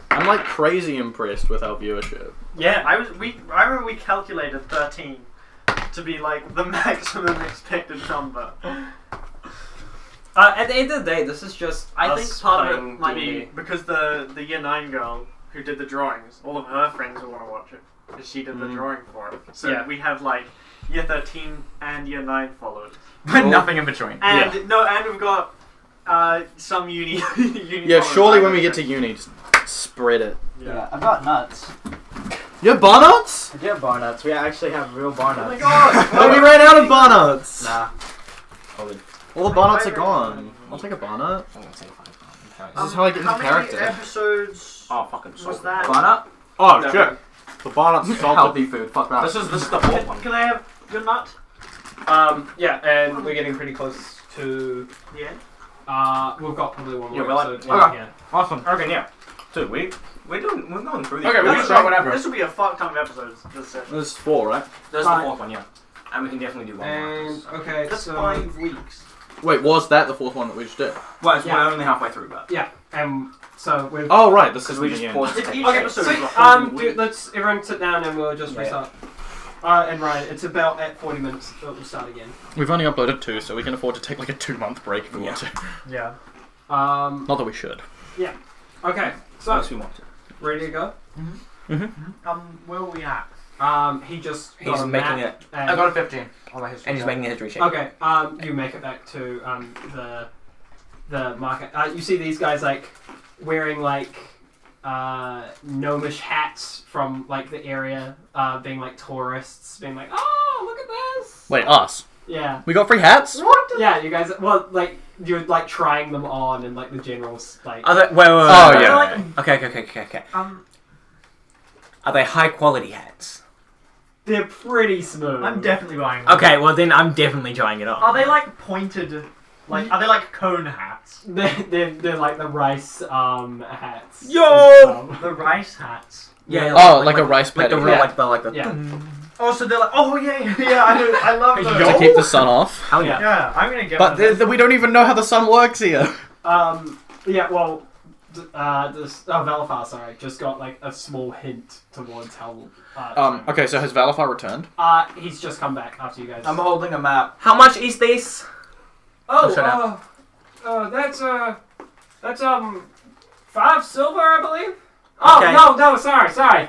E: I'm like crazy impressed with our viewership.
A: Yeah, I remember we calculated 13 to be like the maximum expected number.
B: At the end of the day, this is just.
A: I think part of
B: playing
A: it might be
B: D&D.
A: because the year 9 girl who did the drawings, all of her friends will want to watch it because she did the drawing for it. So
B: Yeah.
A: we have like year 13 and year 9 followers.
C: But nothing in between.
A: And
E: Yeah.
A: no, and we've got some uni. uni
E: Yeah,
A: followers.
E: surely when we get to uni, just spread it.
A: Yeah.
C: I've got nuts.
E: You have bar nuts?
C: I do have bar nuts. We actually have real bar
A: Oh
C: nuts.
A: my god!
E: No, we ran out of bar nuts.
C: Nah.
E: All the bar nuts are gone. I'll take a bar nut. This is how I get into
A: how
E: character.
A: many episodes
C: Oh, fucking
A: was that?
C: Bar nut?
E: Oh
B: No.
E: shit. The bar nuts are salted.
C: Healthy food. Fuck that.
E: This is the fourth one.
A: Can I have your nut?
B: Yeah, and we're getting pretty close to.
A: Yeah.
B: We've got probably one
C: Yeah,
B: more
C: we're like-
B: episode.
C: okay.
B: Yeah.
E: Awesome.
C: Okay, yeah.
E: Dude, we're
C: going through these.
E: Okay, we
A: No,
E: can
A: no,
E: start
A: no,
E: whenever.
A: This will be a fuck ton of episodes. This
E: There's 4, right?
C: There's
B: Fine.
C: the fourth one, yeah. And we can definitely do one more.
B: And okay,
A: That's
B: so
A: 5 weeks.
E: Wait, was that the 4th one that we just did?
C: Well, it's
B: Yeah.
C: we're only halfway through, but.
B: yeah, so we've.
E: Oh, right. This is
C: Because we
E: the
C: just
E: end.
C: paused
A: If
C: it.
A: each
B: Okay,
A: episode
B: so
A: is a whole week.
B: dude, let's everyone sit down and we'll just
C: Yeah.
B: restart. And Ryan, it's about at 40 minutes. But we'll start again.
E: We've only uploaded 2, so we can afford to take like a 2-month break if we want to.
A: Yeah.
E: Not that we should.
B: Okay, so
C: Unless we want to.
B: ready to go?
A: Where are we at?
B: He just
C: He's
B: got a
C: making
B: map
C: it.
B: and-
C: I got a 15 on my history. And he's making a history check.
B: Okay, you make it back to the market. You see these guys like wearing like gnomish hats from like the area, being like tourists, being like, oh, look at this.
E: Wait, us?
B: Yeah,
E: We got free hats?
B: yeah. You guys, well, like you're like trying them on, and like the generals like.
C: Wait.
E: Oh,
A: They're
E: yeah.
A: like-
C: Okay.
F: Are they high quality hats?
B: They're pretty smooth.
A: I'm definitely buying them.
F: Okay, well then I'm definitely trying it on.
A: Are they like pointed? Like, are they like cone hats?
B: They're like the rice hats.
F: Yo!
A: The rice hats.
F: Yeah.
E: Oh, like a rice
F: Like
E: paddy.
F: the real,
B: Yeah.
F: like the.
B: Yeah.
A: Oh, so they're like, oh yeah, I love those.
E: To keep the sun off.
F: Hell yeah.
A: Yeah, I'm gonna get
E: But
A: one of those.
E: we don't even know how the sun works here.
B: Yeah, well, Valefar, sorry, just got like a small hint towards how.
E: Okay, so has Valefar returned?
B: He's just come back after you guys.
C: I'm holding a map.
F: How much is this?
B: Oh,
F: shut up.
B: that's 5 silver, I believe. Oh
F: Okay.
B: no, sorry.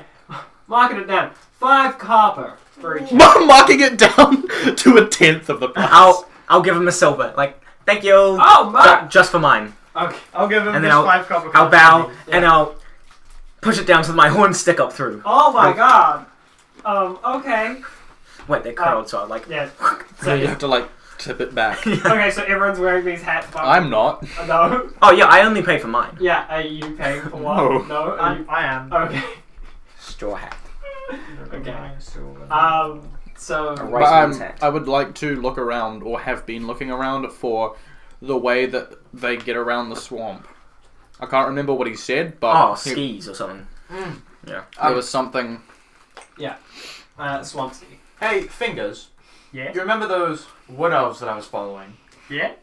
B: Marking it down. 5 copper for each.
E: Marking it down to a 10th of the price.
F: I'll give him a silver. Like, thank you.
B: Oh, my!
F: Just for mine.
B: Okay.
A: I'll give him
F: And
A: this
F: then
A: 5 copper.
F: I'll bow
B: Yeah.
F: and I'll push it down so my horns stick up through.
B: Oh my god. Okay.
F: Wait, they're curled, so I like.
B: Yeah.
E: So
B: So,
E: you have to like tip it back.
B: okay, so everyone's wearing these hats. But
E: I'm not.
B: No.
F: Oh yeah, I only pay for mine.
B: Yeah, are you paying for one?
E: No.
B: No? Are you...
A: I am.
B: Okay.
F: Straw hat.
B: Okay. So...
F: A
E: But
F: rice man's hat.
E: I would like to look around, or have been looking around, for the way that they get around the swamp. I can't remember what he said, but
F: Oh, skis or something. Yeah.
E: there was something.
B: swamp ski.
C: Hey, Fingers.
A: Yeah?
C: You remember those wood elves that I was following?
A: Yeah?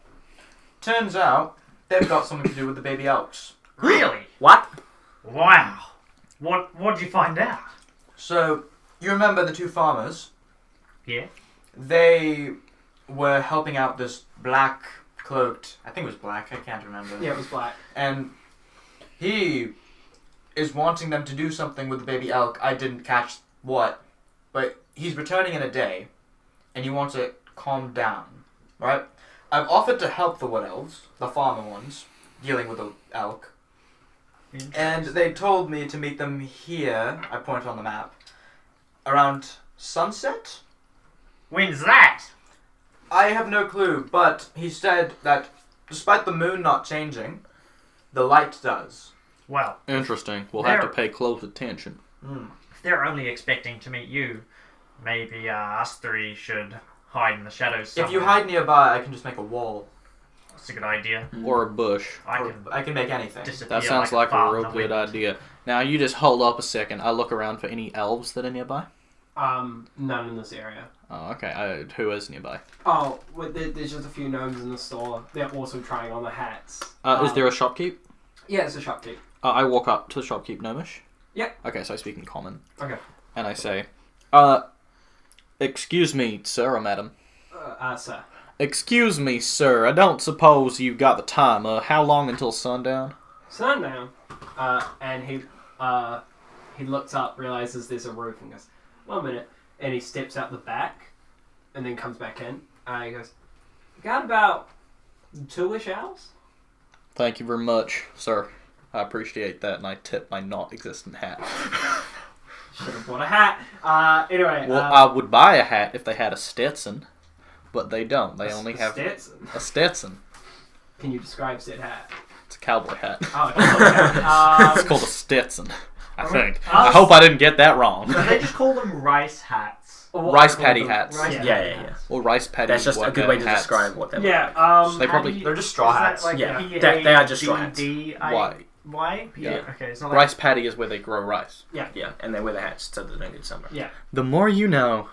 C: Turns out they've got something to do with the baby elks.
A: Really?
F: What?
A: Wow. What'd you find out?
C: So, you remember the 2 farmers?
A: Yeah?
C: They were helping out this black cloaked, I think it was black, I can't remember.
B: Yeah, it was black.
C: And he is wanting them to do something with the baby elk. I didn't catch what, but he's returning in a day, and he wants it calmed down, right? I've offered to help the wood elves, the farmer ones, dealing with the elk. And they told me to meet them here, I pointed on the map, around sunset?
A: When's that?
C: I have no clue, but he said that despite the moon not changing, the light does.
A: Well,
E: Interesting. We'll have to pay close attention.
A: if they're only expecting to meet you, maybe us 3 should hide in the shadows somewhere.
C: If you hide nearby, I can just make a wall.
A: That's a good idea.
E: Or a bush.
C: I can make anything.
A: Disappear
E: That sounds
A: like
E: like a
A: fart
E: real
A: in the
E: good
A: wind.
E: idea. Now you just hold up a second. I look around for any elves that are nearby.
B: None in this area.
E: Oh, okay. Who is nearby?
B: Oh, well, there's just a few gnomes in the store. They're also trying on the hats.
E: Is there a shopkeep?
B: Yeah, it's a shopkeep.
E: I walk up to the shopkeep gnomish.
B: Yep.
E: Okay, so I speak in common.
B: Okay.
E: And I say, excuse me, sir or madam?
B: Sir.
E: Excuse me, sir. I don't suppose you've got the time. How long until sundown?
B: Sundown. And he looks up, realizes there's a roof, and goes, 1 minute. And he steps out the back, and then comes back in. He goes, got about 2-ish hours?
E: Thank you very much, sir. I appreciate that, and I tip my not-existent hat.
B: Should have bought a hat. Anyway.
E: Well, I would buy a hat if they had a Stetson, but they don't. They only have
B: Stetson.
E: a Stetson.
B: Can you describe said hat?
E: It's a cowboy hat.
B: Oh, okay.
E: It's called a Stetson, I think.
B: I
E: I hope I didn't get that wrong.
A: So they just call them rice hats.
E: Rice paddy hats.
A: Yeah.
E: Or rice paddy.
F: That's just a good way to describe what they're
B: Yeah,
E: They probably-
C: They're just straw hats.
F: Yeah, they are just straw hats.
E: Why?
A: Why?
F: Yeah.
A: Okay, it's not like...
E: Rice paddy is where they grow rice.
F: Yeah, and they wear the hats so they don't get sunburned.
B: Yeah.
E: The more you know.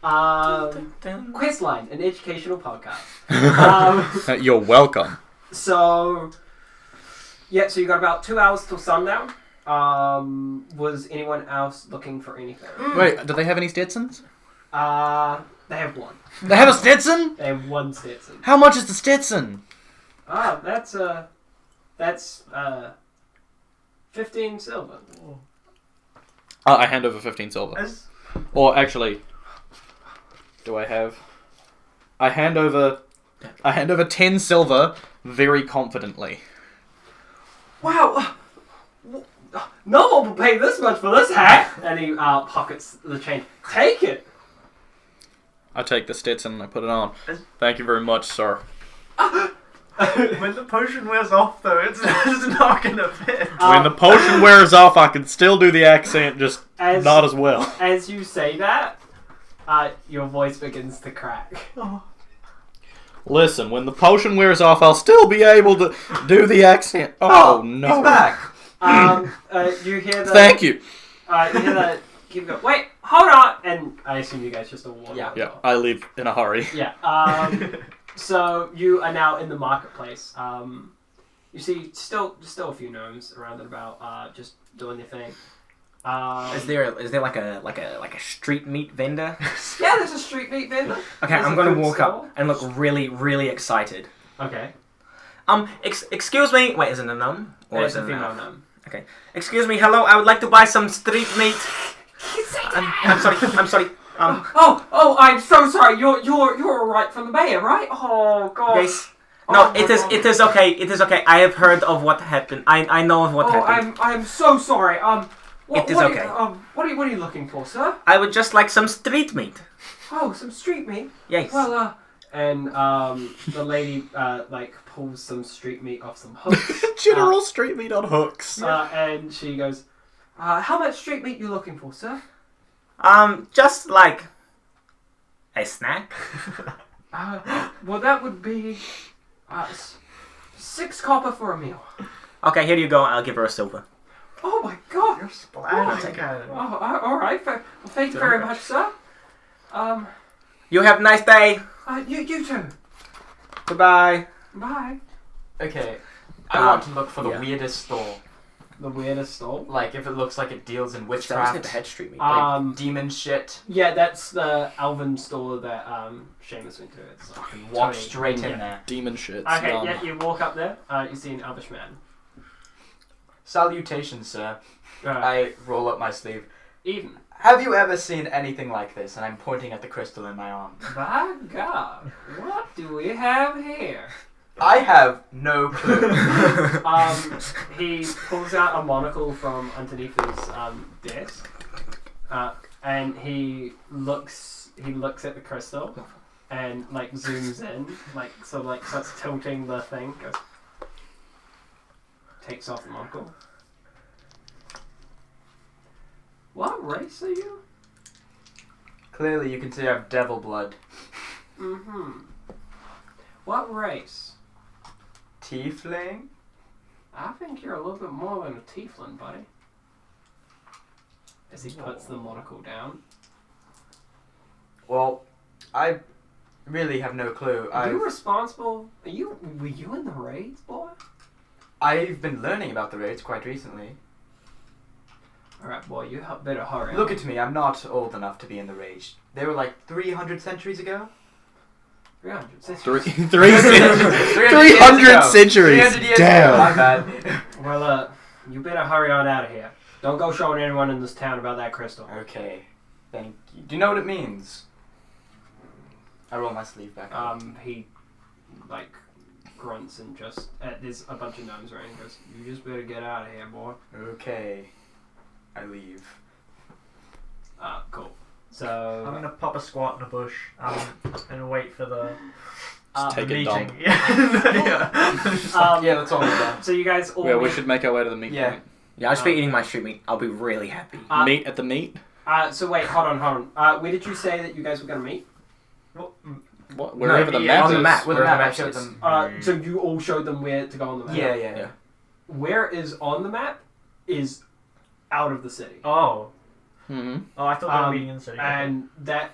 B: Questline, an educational podcast.
E: You're welcome.
B: So you got about 2 hours till sundown. Was anyone else looking for anything?
E: Wait, do they have any Stetsons?
B: They have one.
E: They have a Stetson?
B: They have one Stetson.
E: How much is the Stetson?
B: That's 15 silver.
E: I hand over 15 silver. Or actually, do I have? I hand over 10 silver very confidently.
B: Wow! No one will pay this much for this hat! And he pockets the change. Take it!
E: I take the Stetson and I put it on. Thank you very much, sir.
A: When the potion wears off, though, it's not gonna fit.
E: When the potion wears off, I can still do the accent, just not as well.
B: As you say that, your voice begins to crack.
E: Listen, when the potion wears off, I'll still be able to do the accent. Oh no!
C: He's back.
B: You hear the...
E: Thank you.
B: You hear the... Keep going. Wait, hold on! And I assume you guys just all walk out.
E: Yeah, I leave in a hurry.
B: Yeah. So you are now in the marketplace. You see still a few gnomes around and about, just doing their thing.
F: Is there like a street meat vendor?
B: Yeah, there's a street meat vendor.
F: Okay,
B: There's
F: I'm
B: a
F: gonna
B: food
F: walk
B: store.
F: up and look really, really excited.
B: Okay.
F: Excuse me. Wait, is it a gnome? Or
B: It's
F: is it
B: a
F: an
B: female
F: elf?
B: gnome.
D: Okay. Excuse me, hello, I would like to buy some street meat. I'm sorry.
B: Oh, I'm so sorry. You're alright from the mayor, right? Oh God.
D: Yes. No, it is okay. It is okay. I have heard of what happened. I know of what happened.
B: I'm so sorry.
D: It is okay.
B: What are you looking for, sir?
D: I would just like some street meat.
B: Oh, some street meat.
D: Yes.
B: Well, and the lady pulls some street meat off some hooks.
E: General street meat on hooks.
B: And she goes, "How much street meat you looking for, sir?"
D: Just like a snack.
B: Well, that would be 6 copper for a meal.
D: Okay, here you go. I'll give her a silver.
B: Oh my God!
A: You're splashing.
B: All right. Well, thank you very much, sir.
D: You have a nice day.
B: You too.
D: Goodbye.
B: Bye.
C: Okay. I want to look for the weirdest store.
B: The weirdest stall?
C: Like, if it looks like it deals in
D: That was
C: witchcraft.
D: the head street meat.
C: Like, demon shit.
B: Yeah, that's the elven store that Seamus went to. It's
C: And walk
B: Tony.
C: straight in there.
E: Demon shit.
B: Okay, yeah, you walk up there. You see an elvish man.
C: Salutations, sir. I roll up my sleeve.
B: Even.
C: Have you ever seen anything like this? And I'm pointing at the crystal in my arm.
B: By God, what do we have here?
C: I have no clue.
B: He pulls out a monocle from underneath his desk, and he looks at the crystal, and like zooms in, starts tilting the thing, goes, takes off the monocle. What race are you?
C: Clearly, you can see I have devil blood.
B: Mm-hmm. What race?
C: Tiefling?
B: I think you're a little bit more than a tiefling, buddy. As he puts the monocle down.
C: Well, I really have no clue.
B: Are you responsible? Were you in the raids, boy?
C: I've been learning about the raids quite recently.
B: Alright, boy, you better hurry.
C: Look at me, I'm not old enough to be in the raids. They were like 300 centuries ago?
B: 300.
E: 300 centuries.
C: 300 years
E: Damn.
C: ago, my bad.
B: Well, you better hurry on out of here. Don't go showing anyone in this town about that crystal.
C: Okay, thank you. Do you know what it means? I roll my sleeve back up.
B: He, grunts and just... there's a bunch of gnomes around and goes, you just better get out of here, boy.
C: Okay. I leave.
B: Cool. So...
A: I'm gonna pop a squat in a bush and wait for the
E: Take a
A: meeting.
E: dump.
A: Yeah.
C: Yeah, that's all we've done.
B: So you guys all
E: Yeah, we
B: meet-
E: should make our way to the meat point.
D: Yeah, I'll just be eating my street meat. I'll be really happy.
E: Meat at the meat?
B: So wait, hold on. Where did you say that you guys were going to meet?
E: What? Wherever the map
D: on
E: is.
D: the map.
C: With
D: Wherever
C: the map, I
D: is.
C: showed them.
B: So you all showed them where to go on the map?
C: Yeah.
B: Where is on the map is out of the city.
A: Oh,
E: Mm-hmm.
A: I thought they were meeting in the city.
B: And that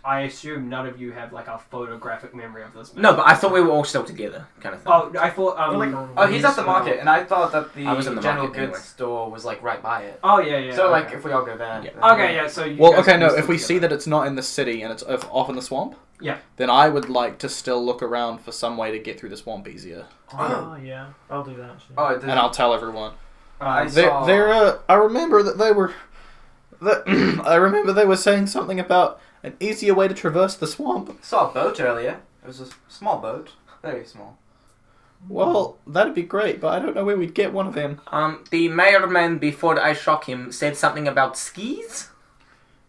B: I assume none of you have a photographic memory of this map.
D: No, but I thought we were all still together, kind of thing.
B: Oh, I thought.
C: Oh, he's at the market, and I thought that the
D: I was in the
C: general
D: market
C: goods
D: anyway.
C: store was right by it.
B: Oh yeah.
C: So
B: okay.
C: if we all go there.
D: Yeah.
C: then-
B: Okay, yeah. So you
E: Well,
B: guys
E: okay,
B: can
E: no.
B: still
E: If we see
B: together.
E: that it's not in the city and it's off in the swamp,
B: Yeah.
E: then I would like to still look around for some way to get through the swamp easier,
A: Oh, yeah. I'll do that. Actually.
C: Oh,
E: and I'll tell everyone.
C: I
E: They're,
C: saw.
E: I remember that they were. I remember they were saying something about an easier way to traverse the swamp.
C: Saw a boat earlier. It was a small boat, very small.
E: Well, that'd be great, but I don't know where we'd get one of them.
D: The mayorman, before I shock him, said something about skis?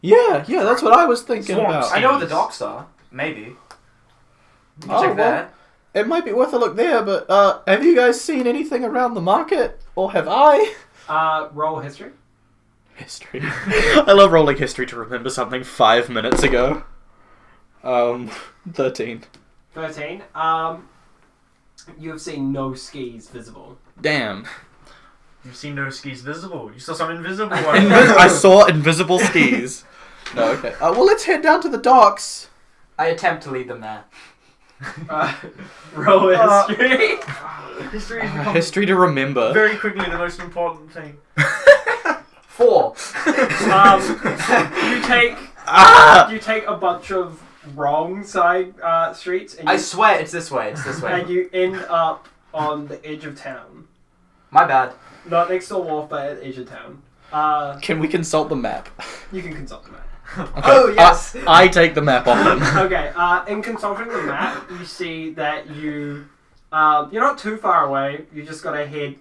E: Yeah, that's what I was thinking
A: Swamps.
E: about.
C: I know where the docks are. Maybe. You can
E: Oh,
C: check
E: well.
C: that.
E: It might be worth a look there, but have you guys seen anything around the market? Or have I?
B: Roll history.
E: History. I love rolling history to remember something 5 minutes ago. 13.
B: 13. You have seen no skis visible.
E: Damn.
A: You've seen no skis visible. You saw some invisible ones.
E: I saw invisible skis. No, okay. Well, let's head down to the docks.
C: I attempt to lead them there.
B: Roll history.
A: History has become
E: History to remember.
A: very quickly the most important thing.
C: 4.
B: You take you take a bunch of wrong side streets, and
C: I
B: you,
C: swear it's this way. It's this way.
B: and you end up on the edge of town.
C: My bad.
B: Not next to a wharf, but at the edge of town.
E: Can we consult the map?
B: You can consult the map.
E: Okay.
C: Oh, yes.
E: I take the map off him.
B: Okay, in consulting the map, you see that you're not too far away. You just gotta head,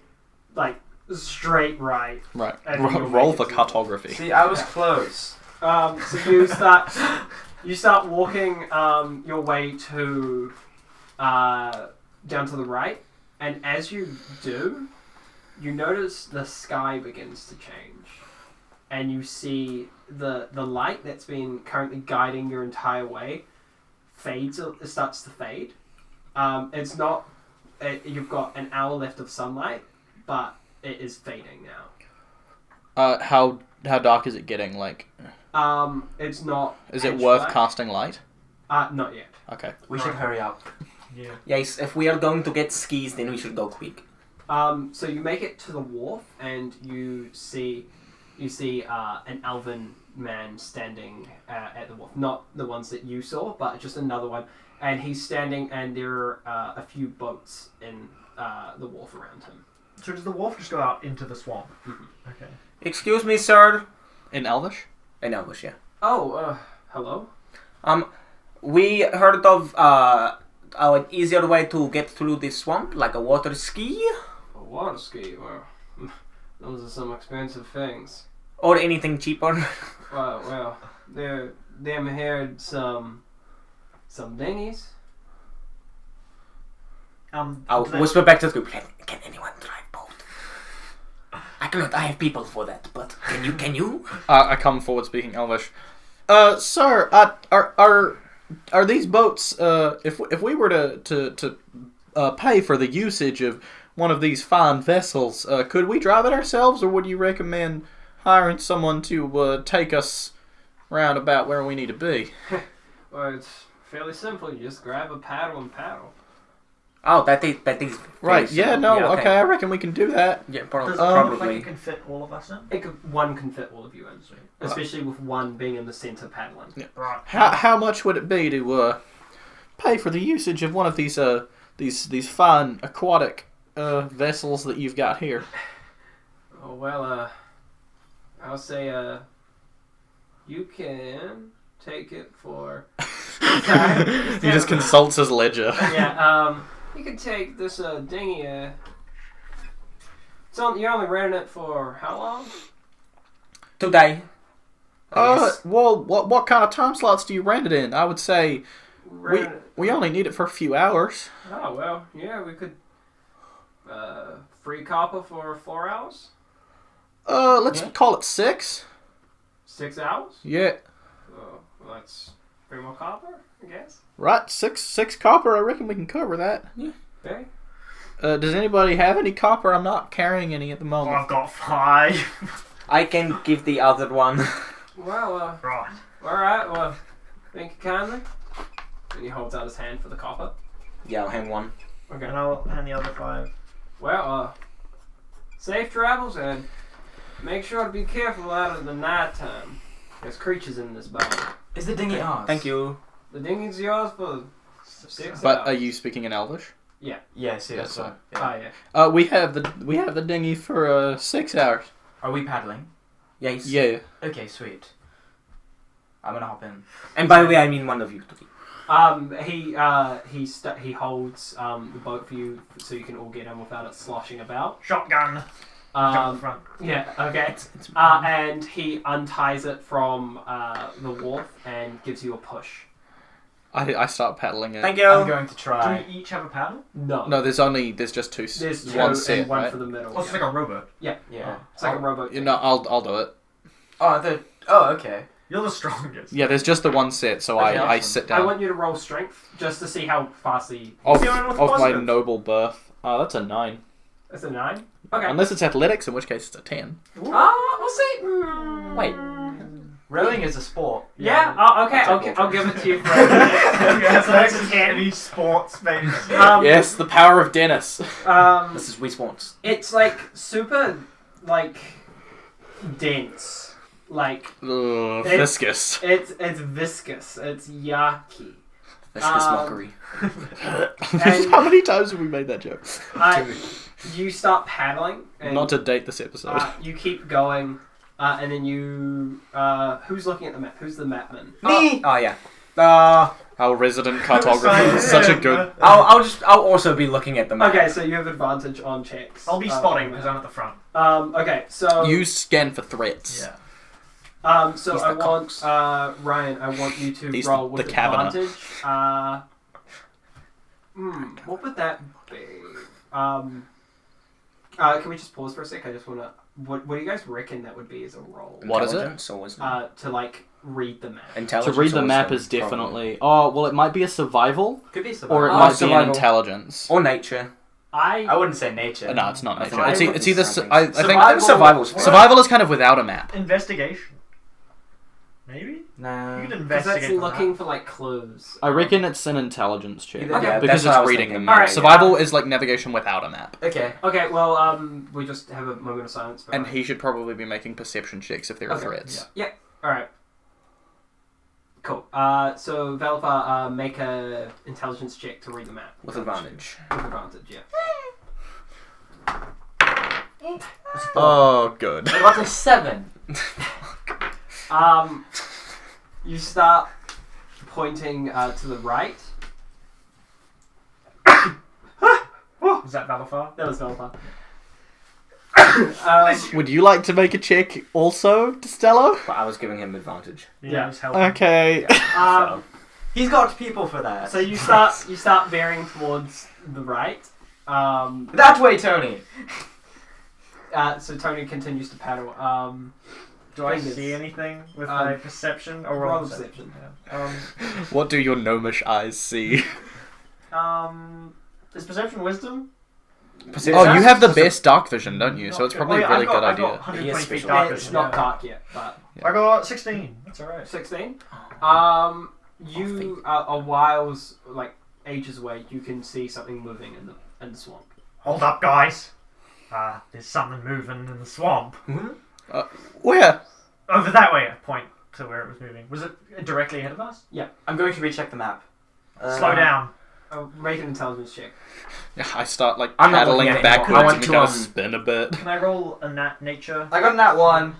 B: like, straight right.
E: Right.
B: And you'll
E: Roll
B: make
E: for
B: it to-
E: cartography.
C: See, I was close.
B: So you start walking your way to down to the right, and as you do, you notice the sky begins to change, and you see the light that's been currently guiding your entire way fades. It starts to fade. It's not. You've got an hour left of sunlight, but it is fading now.
E: How dark is it getting? Like,
B: It's not.
E: is it
B: pitch
E: worth
B: black.
E: casting light?
B: Not yet.
E: Okay.
C: We should hurry up.
A: Yeah.
F: Yes, if we are going to get skis, then we should go quick.
B: So you make it to the wharf, and you see an elven man standing at the wharf. Not the ones that you saw, but just another one. And he's standing, and there are a few boats in the wharf around him.
A: So does the wharf just go out into the swamp?
B: Mhm.
A: Okay.
F: Excuse me, sir.
E: In Elvish?
F: In Elvish, yeah.
B: Oh, hello.
F: We heard of an easier way to get through this swamp, like a water ski,
B: A water ski. Well, those are some expensive things.
F: or anything cheaper.
B: Well, them here some dinghies.
F: I'll whisper back to the group. Can anyone drive boat? I cannot. I have people for that, but can you?
E: I come forward speaking Elvish. Sir, are these boats? If we were to pay for the usage of one of these fine vessels, could we drive it ourselves, or would you recommend hiring someone to take us round about where we need to be?
B: Well, it's fairly simple. You just grab a paddle and paddle.
F: Oh, that is
E: Right.
F: very
E: Yeah.
F: simple.
E: No. Okay. I reckon we can do that.
F: Yeah,
A: Does
F: probably.
A: it look like
F: probably.
A: it can fit all of us in?
B: One can fit all of you in, especially with one being in the center paddling.
A: Right.
E: How much would it be to pay for the usage of one of these fine aquatic vessels that you've got here?
B: Oh well, I'll say you can take it for.
E: He just consults his ledger.
B: Yeah. You can take this dinghy. You're only renting it for how long?
F: Today. Yes.
E: Well, what kind of time slots do you rent it in? I would say
B: Rent it.
E: we only need it for a few hours.
B: Oh well, yeah, we could. Free copper for 4 hours.
E: Let's
F: Yeah.
E: call it 6.
B: 6 hours.
E: Yeah,
B: Well, that's 3 more copper, I guess.
E: right. Six copper. I reckon we can cover that.
B: Okay.
E: Does anybody have any copper? I'm not carrying any at the
A: Oh,
E: moment.
A: I've got 5.
F: I can give the other one.
B: Well,
A: Right.
B: alright, well, thank you kindly. And he holds out his hand for the copper.
F: Yeah, I'll hang one.
B: Okay.
A: And I'll hand the other 5.
B: Well, safe travels and make sure to be careful out of the night time. There's creatures in this boat.
C: Is the dinghy ours?
F: Thank you.
B: The dinghy's yours for 6
E: But
B: hours.
E: are you speaking in Elvish?
C: Yes,
E: Yes,
C: yes.
E: sir.
B: Oh, yeah.
E: We have the dinghy for 6 hours.
C: Are we paddling?
F: Yes.
E: Yeah.
C: Okay, sweet. I'm gonna hop in.
F: And by the way, I mean one of you.
B: He holds the boat for you so you can all get in without it sloshing about.
A: Shotgun. Jump in
B: Um,
A: front.
B: yeah, okay. And he unties it from the wharf and gives you a push.
E: I start paddling it.
F: Thank
C: I'm
F: you.
C: going to
A: Do
C: try.
A: we each have a paddle?
B: No.
E: No, there's just two.
B: There's two
E: one
B: and
E: set,
B: one
E: right?
B: for the middle.
A: Oh, it's like a rowboat.
C: Yeah.
B: It's like a rowboat.
E: You know, I'll do it.
C: Oh, okay.
A: You're the strongest.
E: Yeah, there's just the one set, so
C: Okay,
E: I
C: awesome.
E: sit
B: I
E: down.
B: want you to roll strength just to see how fast he.
E: Of
B: Feeling with
E: my
B: positive.
E: noble birth. That's a 9.
B: That's a 9. Okay.
E: Unless it's athletics, in which case it's a 10.
B: We'll see.
F: Wait.
C: Rowing is a sport.
B: Yeah. Oh, okay. I'll give it to you for a minute.
A: Yeah, so
B: That's
A: that's
B: a 10.
A: any sports, baby.
E: Yes, the power of Dennis.
F: This is Wiswants.
B: It's like super, like dense. Like
E: Ugh,
B: It's-
E: viscous.
B: it's viscous. It's yucky.
F: Viscous
B: Um,
F: mockery.
E: How many times have we made that joke?
B: You start paddling. And,
E: Not to date this episode.
B: you keep going, and then you. Who's looking at the map? Who's the mapman?
D: Me. Oh yeah.
E: Our resident cartographer is such a good.
D: I'll also be looking at the map.
B: Okay, so you have advantage on checks.
A: I'll be spotting because I'm at the front.
B: Okay, so
E: You scan for threats.
A: Yeah.
B: So
D: He's
B: I
D: the
B: want
D: cox.
B: Ryan. I want you to
E: He's
B: roll
E: the
B: with
E: cabinet.
B: advantage. What would that be? Can we just pause for a sec? I just wanna. What do you guys reckon that would be as a roll?
E: What is it?
D: Intelligence or wisdom?
B: To like read the map.
E: To
D: Intelligence
E: read the
D: or
E: map
D: wisdom,
E: is definitely.
D: probably.
E: Oh, well, it might be a survival,
C: Could be survival.
E: or it
D: Oh,
E: might be
D: survival.
E: an intelligence.
D: Or nature.
C: I wouldn't say nature.
E: No, it's not nature.
B: Survival
E: It's either.
D: is
E: I think
B: Survival-
D: survival's
A: What?
E: survival is kind of without a map.
A: Investigation. Maybe?
C: No.
A: You could
B: Because that's
A: investigate.
B: looking for like clues.
E: I reckon it's an intelligence check.
C: Okay.
D: Yeah,
E: Because
D: that's what I
E: it's
D: was
E: reading the
D: thinking.
E: map.
B: Alright,
E: Survival is like navigation without a map.
C: Okay.
B: Okay, well, we just have a moment of silence. For
E: And
B: Ryan.
E: he should probably be making perception checks if there are
B: Okay.
E: threats.
B: All right. Cool. So Valefar, make a intelligence check to read the map
D: With advantage.
B: With advantage, yeah.
E: Oh, good.
C: I got a 7.
B: You start pointing to the right.
A: Is that Valefar?
B: That was Valefar.
E: Would you like to make a check also, Destello?
D: But I was giving him advantage.
B: Yeah.
A: He's helping.
E: Okay.
C: He's got people for that.
B: So you start veering towards the right.
C: That way, Tony.
B: So Tony continues to paddle.
A: Do I
B: Fingers.
A: see anything with my perception or
B: roll
A: roll
B: perception.
A: Yeah.
E: What do your gnomish eyes see?
A: Is perception wisdom?
E: Oh, you have the best dark vision, don't you? So it's probably
A: yeah,
E: a really
A: I've got,
E: good
A: I've got
E: idea.
A: 120
D: He is
A: feet
D: special.
A: dark
B: It's
A: vision,
B: not
A: yeah.
B: dark yet, but
A: I got 16. That's alright.
B: 16. You are whiles like ages away. You can see something moving in the swamp.
A: Hold up, guys. There's something moving in the swamp.
E: Where?
A: Over that way. I point to where it was moving. Was it directly ahead of us?
C: I'm going to recheck the map.
A: Slow down.
B: Make an intelligence check.
E: Yeah, I start like
D: I'm not
E: paddling
D: looking at it
E: backwards
D: anymore. I
E: and
D: want
E: kind of
D: to,
E: spin a bit.
A: Can I roll a nature?
C: I got a nat 1.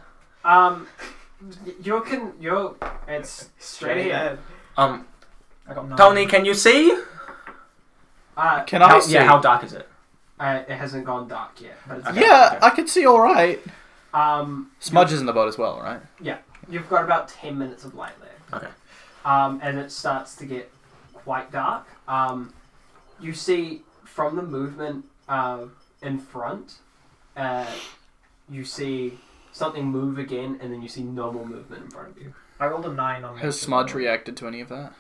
B: It's straight ahead.
A: I got 9.
D: Tony, can you see?
E: Can I see?
D: Yeah, how dark is it?
B: It hasn't gone dark yet, but it's
D: Okay.
E: Yeah, I can see all right. Smudge is in the boat as well, right?
B: You've got about 10 minutes of light there.
D: Okay.
B: And it starts to get quite dark. You see from the movement in front, you see something move again, and then you see normal movement in front of you.
A: I rolled a 9 on
E: Has Smudge reacted to any of that?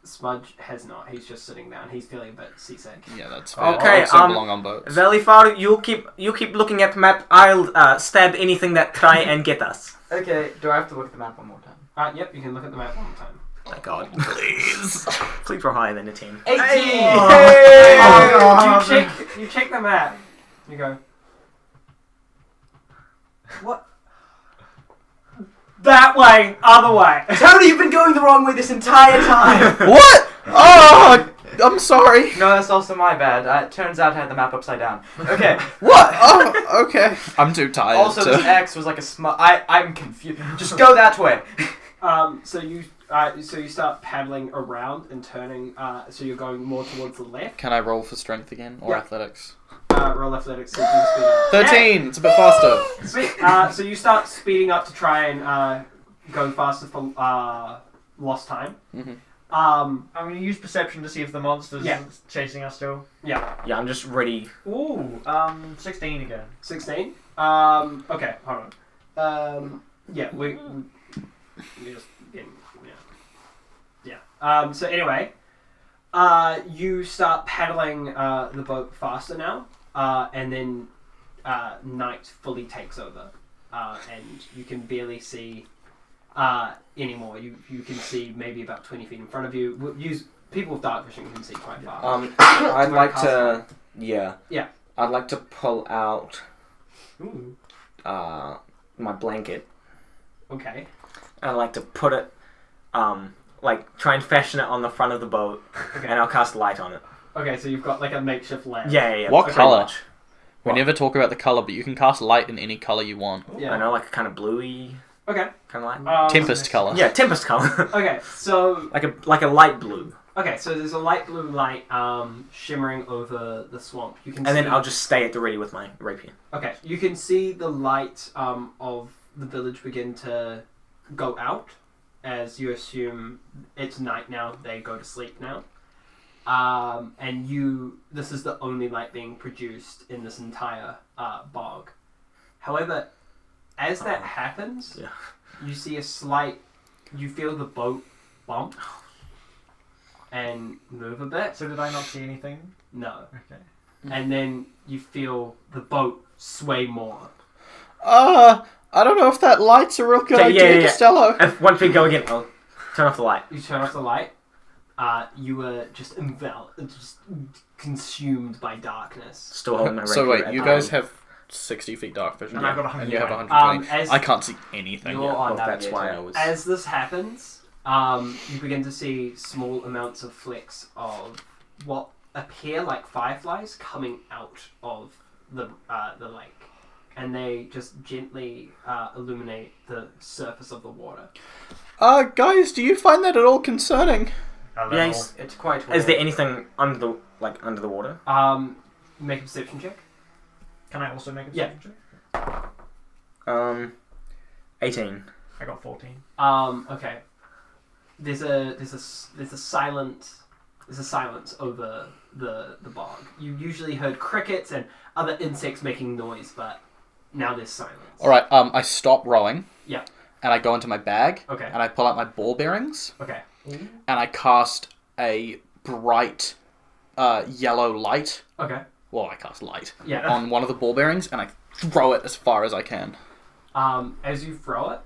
B: Smudge has not. He's just sitting down. He's feeling a bit seasick.
E: Yeah, that's fair.
D: Okay,
E: I also belong on boats.
D: Valefar, you keep looking at the map. I'll stab anything that try and get us.
C: Okay, do I have to look at the map one more time?
B: Yep, you can look at the map one more time.
D: My God, please, please roll higher than a 10.
C: 18!
B: You check the map. You go. What? That way, other way.
C: Tony, you've been going the wrong way this entire time!
E: What? Oh, I'm sorry.
C: No, that's also my bad. It turns out I had the map upside down. Okay.
E: What? Oh, okay. I'm too tired
C: Also,
E: to...
C: this X was like a I'm confused. Just go that way.
B: So you start paddling around and turning. So you're going more towards the left.
E: Can I roll for strength again? Or
B: Yeah.
E: athletics?
B: Roll athletics. So you can speed up.
E: 13! It's a bit faster.
B: Sweet. So you start speeding up to try and go faster for lost time.
E: Mhm.
B: Um.
A: I'm going to use perception to see if the monster's
B: Yeah.
A: chasing us still.
B: Yeah.
D: Yeah, I'm just ready.
A: Ooh, 16 again.
B: 16. Okay. Hold on. Yeah. We just getting. Yeah. So anyway, you start paddling the boat faster now, and then night fully takes over, and you can barely see anymore. You can see maybe about 20 feet in front of you. People with dark vision can see quite far.
D: I'd like to. Yeah.
B: Yeah.
D: I'd like to pull out
B: Ooh.
D: my blanket.
B: Okay.
D: I'd like to put it, like try and fashion it on the front of the boat,
B: Okay.
D: and I'll cast light on it.
B: Okay. So you've got like a makeshift lamp.
D: Yeah.
E: What
D: pretty
E: colour?
D: much.
E: We never talk about the color, but you can cast light in any color you want.
B: Yeah.
D: I know, like a kind of bluey
B: Okay.
D: kind of light.
E: Tempest color.
D: Yeah, tempest color.
B: Okay. So
D: like a light blue.
B: okay. So there's a light blue light shimmering over the swamp. You can
D: And
B: see,
D: then I'll just stay at the ready with my rapier.
B: okay. You can see the light of the village begin to go out as you assume it's night now. They go to sleep now. And this is the only light being produced in this entire bog. However, as that happens,
D: yeah.
B: you see you feel the boat bump and move a bit.
A: So did I not see anything?
B: No.
A: Okay.
B: And then you feel the boat sway more.
E: I don't know if that light's a real good
D: Okay,
E: idea,
D: yeah.
E: Destello.
D: If once we go again, I'll turn off the light.
B: You turn off the light. You were just consumed by darkness.
D: Still holding my rapier.
E: So wait,
D: at
E: you
D: the-
E: guys have 60 feet dark vision.
A: And I've got
E: And you have
A: 120.
E: 120. I can't see anything.
B: You're on
D: Well, that's why I was.
B: As this happens, you begin to see small amounts of flecks of what appear like fireflies coming out of the lake, and they just gently illuminate the surface of the water.
E: Guys, do you find that at all concerning?
D: Yes.
C: It's quite.
D: Is there anything under the water?
B: Make a perception check.
A: Can I also make a
B: Yeah.
A: perception check?
D: 18.
A: I got 14.
B: Okay. There's a silence over the bog. You usually heard crickets and other insects making noise, but now there's silence.
E: All right. I stop rowing.
B: Yeah.
E: And I go into my bag.
B: Okay.
E: And I pull out my ball bearings.
B: Okay.
E: And I cast a bright yellow light.
B: Okay.
E: Well, I cast light
B: Yeah.
E: on one of the ball bearings, and I throw it as far as I can.
B: As you throw it,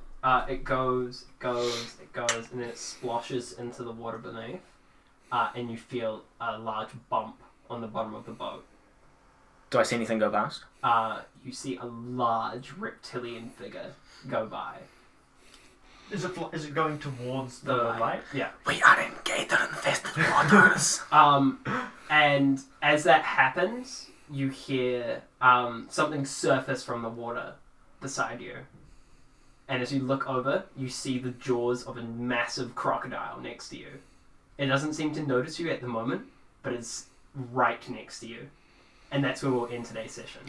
B: it goes, and then it splashes into the water beneath, and you feel a large bump on the bottom of the boat.
D: Do I see anything go past?
B: You see a large reptilian figure go by.
A: Is it going towards the
B: The
A: light?
B: Yeah.
D: We are in gator-infested waters.
B: And as that happens, you hear something surface from the water beside you. And as you look over, you see the jaws of a massive crocodile next to you. It doesn't seem to notice you at the moment, but it's right next to you. And that's where we'll end today's session.